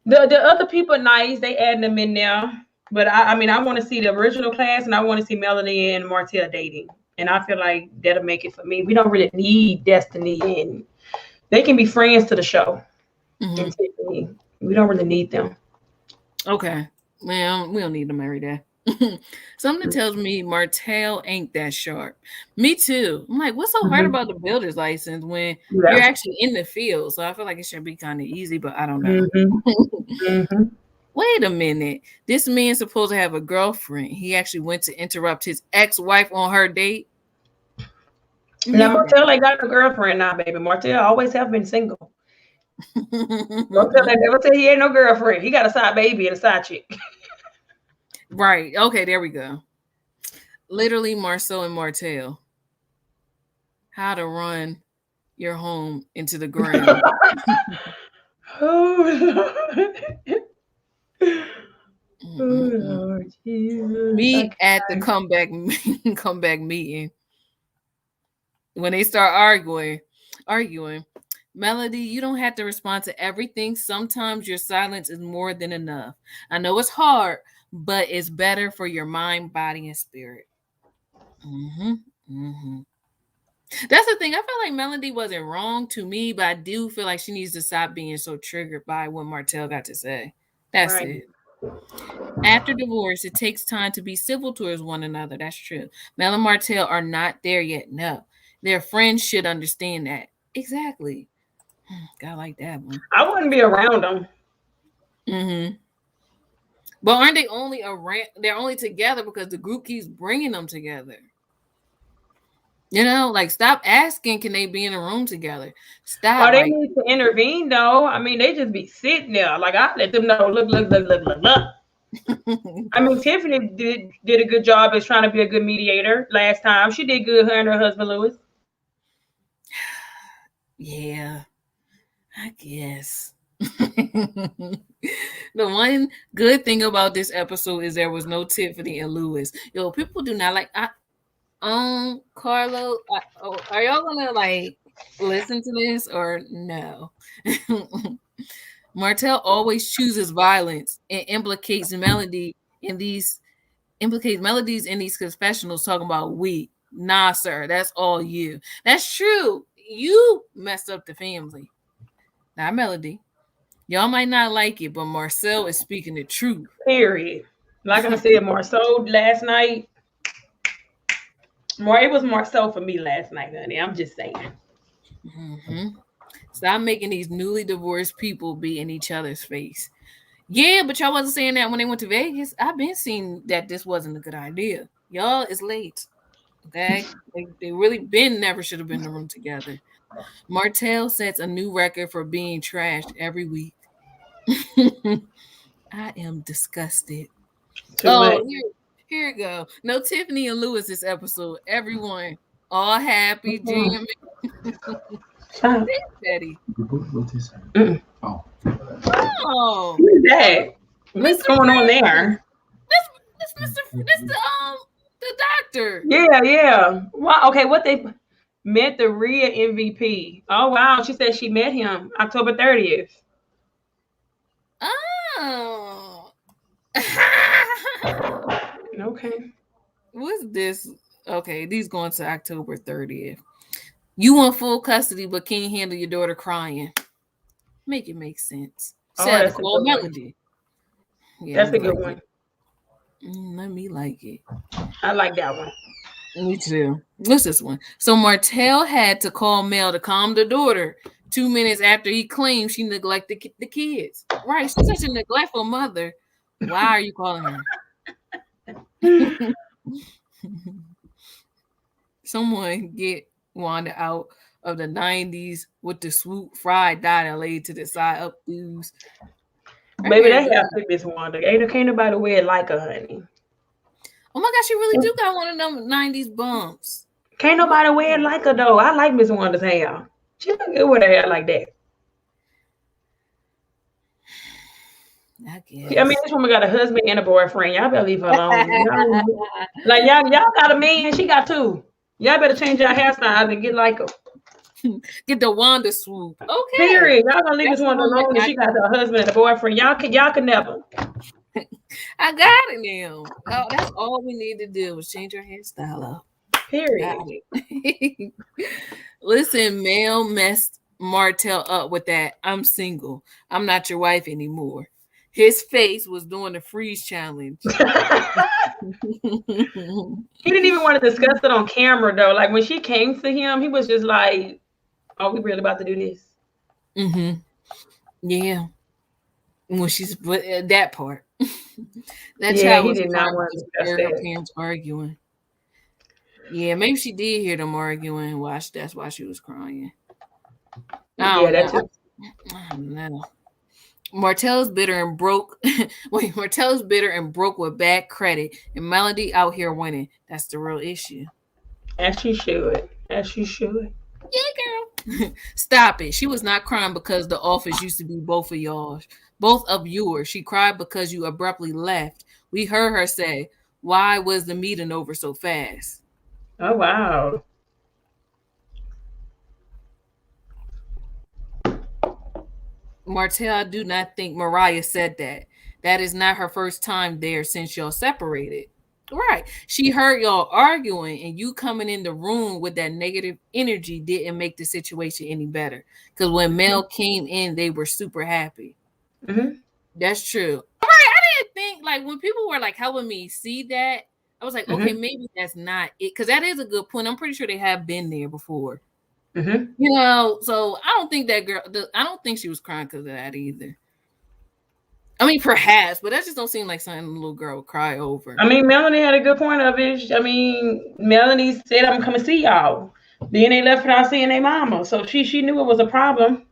the other people nice, they adding them in there. But I mean I want to see the original cast and I want to see Melanie and Martell dating. And I feel like that'll make it for me. We don't really need Destiny and they can be friends to the show. Mm-hmm. We don't really need them. Okay. Well, we don't need them every day. Something tells me Martell ain't that sharp. Me too. I'm like, what's so hard about the builder's license when you're actually in the field? So I feel like it should be kind of easy, but I don't know. Wait a minute. This man's supposed to have a girlfriend. He actually went to interrupt his ex-wife on her date. Now Martell ain't got a girlfriend now, baby. Martell always have been single. Never say he ain't no girlfriend. He got a side baby and a side chick. Right. Okay, there we go. Literally Marceau and Martell. How to run your home into the ground. Oh, Lord Jesus. Meet at the comeback meeting. When they start arguing. Melody, you don't have to respond to everything. Sometimes your silence is more than enough. I know it's hard, but it's better for your mind, body, and spirit. That's the thing. I feel like Melody wasn't wrong to me, but I do feel like she needs to stop being so triggered by what Martell got to say. That's it. After divorce, it takes time to be civil towards one another. That's true. Mel and Martell are not there yet. No. Their friends should understand that. Exactly. God, like that one. I wouldn't be around them. But aren't they only around? They're only together because the group keeps bringing them together. You know, like, stop asking, can they be in a room together? Stop. Or they need to intervene, though. I mean, they just be sitting there. Like, I let them know, look. I mean, Tiffany did a good job as trying to be a good mediator last time. She did good, her and her husband, Louis. Yeah, I guess. The one good thing about this episode is there was no Tiffany and Louis. Yo, people do not like... Carlo, are y'all gonna like listen to this or no? Martell always chooses violence and implicates Melodies in these confessionals talking about we. Nah, sir, that's all you. That's true. You messed up the family. Not Melody. Y'all might not like it, but Marcel is speaking the truth. Period. Like I said, Marceau last night. It was more so for me last night, honey. I'm just saying. Stop making these newly divorced people be in each other's face. Yeah, but y'all wasn't saying that when they went to Vegas. I've been seeing that this wasn't a good idea. Y'all, it's late. Okay? They really never should have been in the room together. Martell sets a new record for being trashed every week. I am disgusted. Here we go. No Tiffany and Louis this episode. Everyone all happy, jamming. Daddy. Oh. Who's that? What's going on there? This the doctor. Yeah. Wow. Okay, what they met the Rhea MVP. Oh wow, she said she met him October 30th. Oh. Okay. What's this? Okay, these going to October 30th. You want full custody, but can't handle your daughter crying. Make it make sense. She Oh, had to that's a call good one. Melody. Yeah, That's me a good like one. it. Let me like it. I like that one. Me too. What's this one? So Martell had to call Mel to calm the daughter 2 minutes after he claimed she neglected the kids. Right, she's such a neglectful mother. Why are you calling her? Someone get Wanda out of the 90s with the swoop fried dye that laid to the side up blues. Maybe they have to Miss Wanda. Can't nobody wear it like her, honey. Oh my gosh, you really do got one of them 90s bumps. Can't nobody wear it like her though. I like Miss Wanda's hair. She look good with her hair like that. I guess. I mean, this woman got a husband and a boyfriend. Y'all better leave her alone. Like y'all got a man. She got two. Y'all better change your hairstyle and get like her. Get the Wanda swoop. Okay. Period. Y'all gonna leave this one alone and she got a husband and a boyfriend. Y'all can never. I got it now. Oh, that's all we need to do is change our hairstyle up. Period. Listen, Mel messed Martell up with that. I'm single. I'm not your wife anymore. His face was doing the freeze challenge. He didn't even want to discuss it on camera though. Like when she came to him, he was just like, "Are we really about to do this?" Yeah. When she's that part. That yeah, child he was did not want to discuss her that. parents arguing. Yeah, maybe she did hear them arguing. That's why she was crying. Yeah, that's just. I don't know. Martell's bitter and broke. Wait, Martell's bitter and broke with bad credit, and Melody out here winning. That's the real issue. As she should. As she should. Yeah, girl. Stop it. She was not crying because the office used to be both of yours. She cried because you abruptly left. We heard her say, "Why was the meeting over so fast?" Oh wow. Martell, I do not think Mariah said that. That is not her first time there since y'all separated. Right. She heard y'all arguing, and you coming in the room with that negative energy didn't make the situation any better. Because when Mel came in, they were super happy. That's true. Right. I didn't think, like, when people were, like, helping me see that, I was like, okay, maybe that's not it. Because that is a good point. I'm pretty sure they have been there before. You know, so I don't think that girl, I don't think she was crying because of that either. I mean, perhaps, but that just don't seem like something a little girl would cry over. I mean, Melanie had a good point of it. I mean, Melanie said, "I'm coming to see y'all." Then they left without seeing their mama, so she knew it was a problem.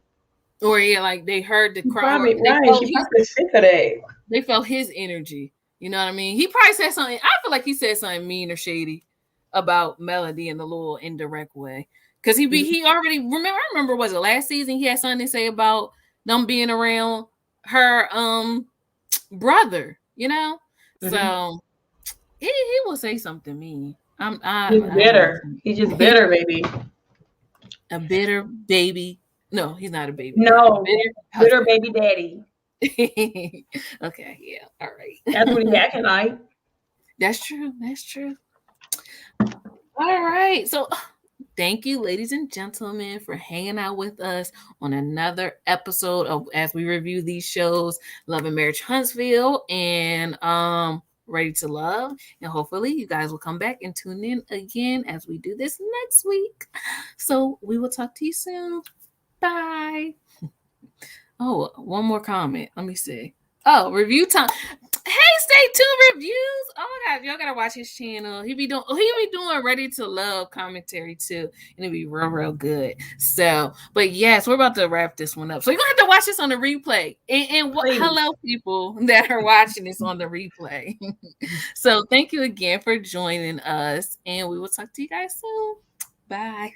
Or yeah, like they heard the cry. Probably, right. She probably sick of that. They felt his energy. You know what I mean? He probably said something. I feel like he said something mean or shady about Melody in a little indirect way. Because he already I remember was it last season he had something to say about them being around her brother, you know? So he will say something mean. He's bitter. He's just bitter, baby. A bitter baby. No, he's not a baby. No, bitter baby daddy. Okay, yeah, all right. That's what he acting like. That's true. That's true. All right. So thank you, ladies and gentlemen, for hanging out with us on another episode of as we review these shows, Love and Marriage Huntsville and Ready to Love. And hopefully you guys will come back and tune in again as we do this next week. So we will talk to you soon. Bye. Oh, one more comment. Let me see. Oh, review time. Hey, stay tuned reviews. Oh my god, y'all gotta watch his channel. He be doing Ready to Love commentary too, and it'll be real good. So, but yes, we're about to wrap this one up. So you're gonna have to watch this on the replay. And hello, people that are watching this on the replay. So thank you again for joining us, and we will talk to you guys soon. Bye.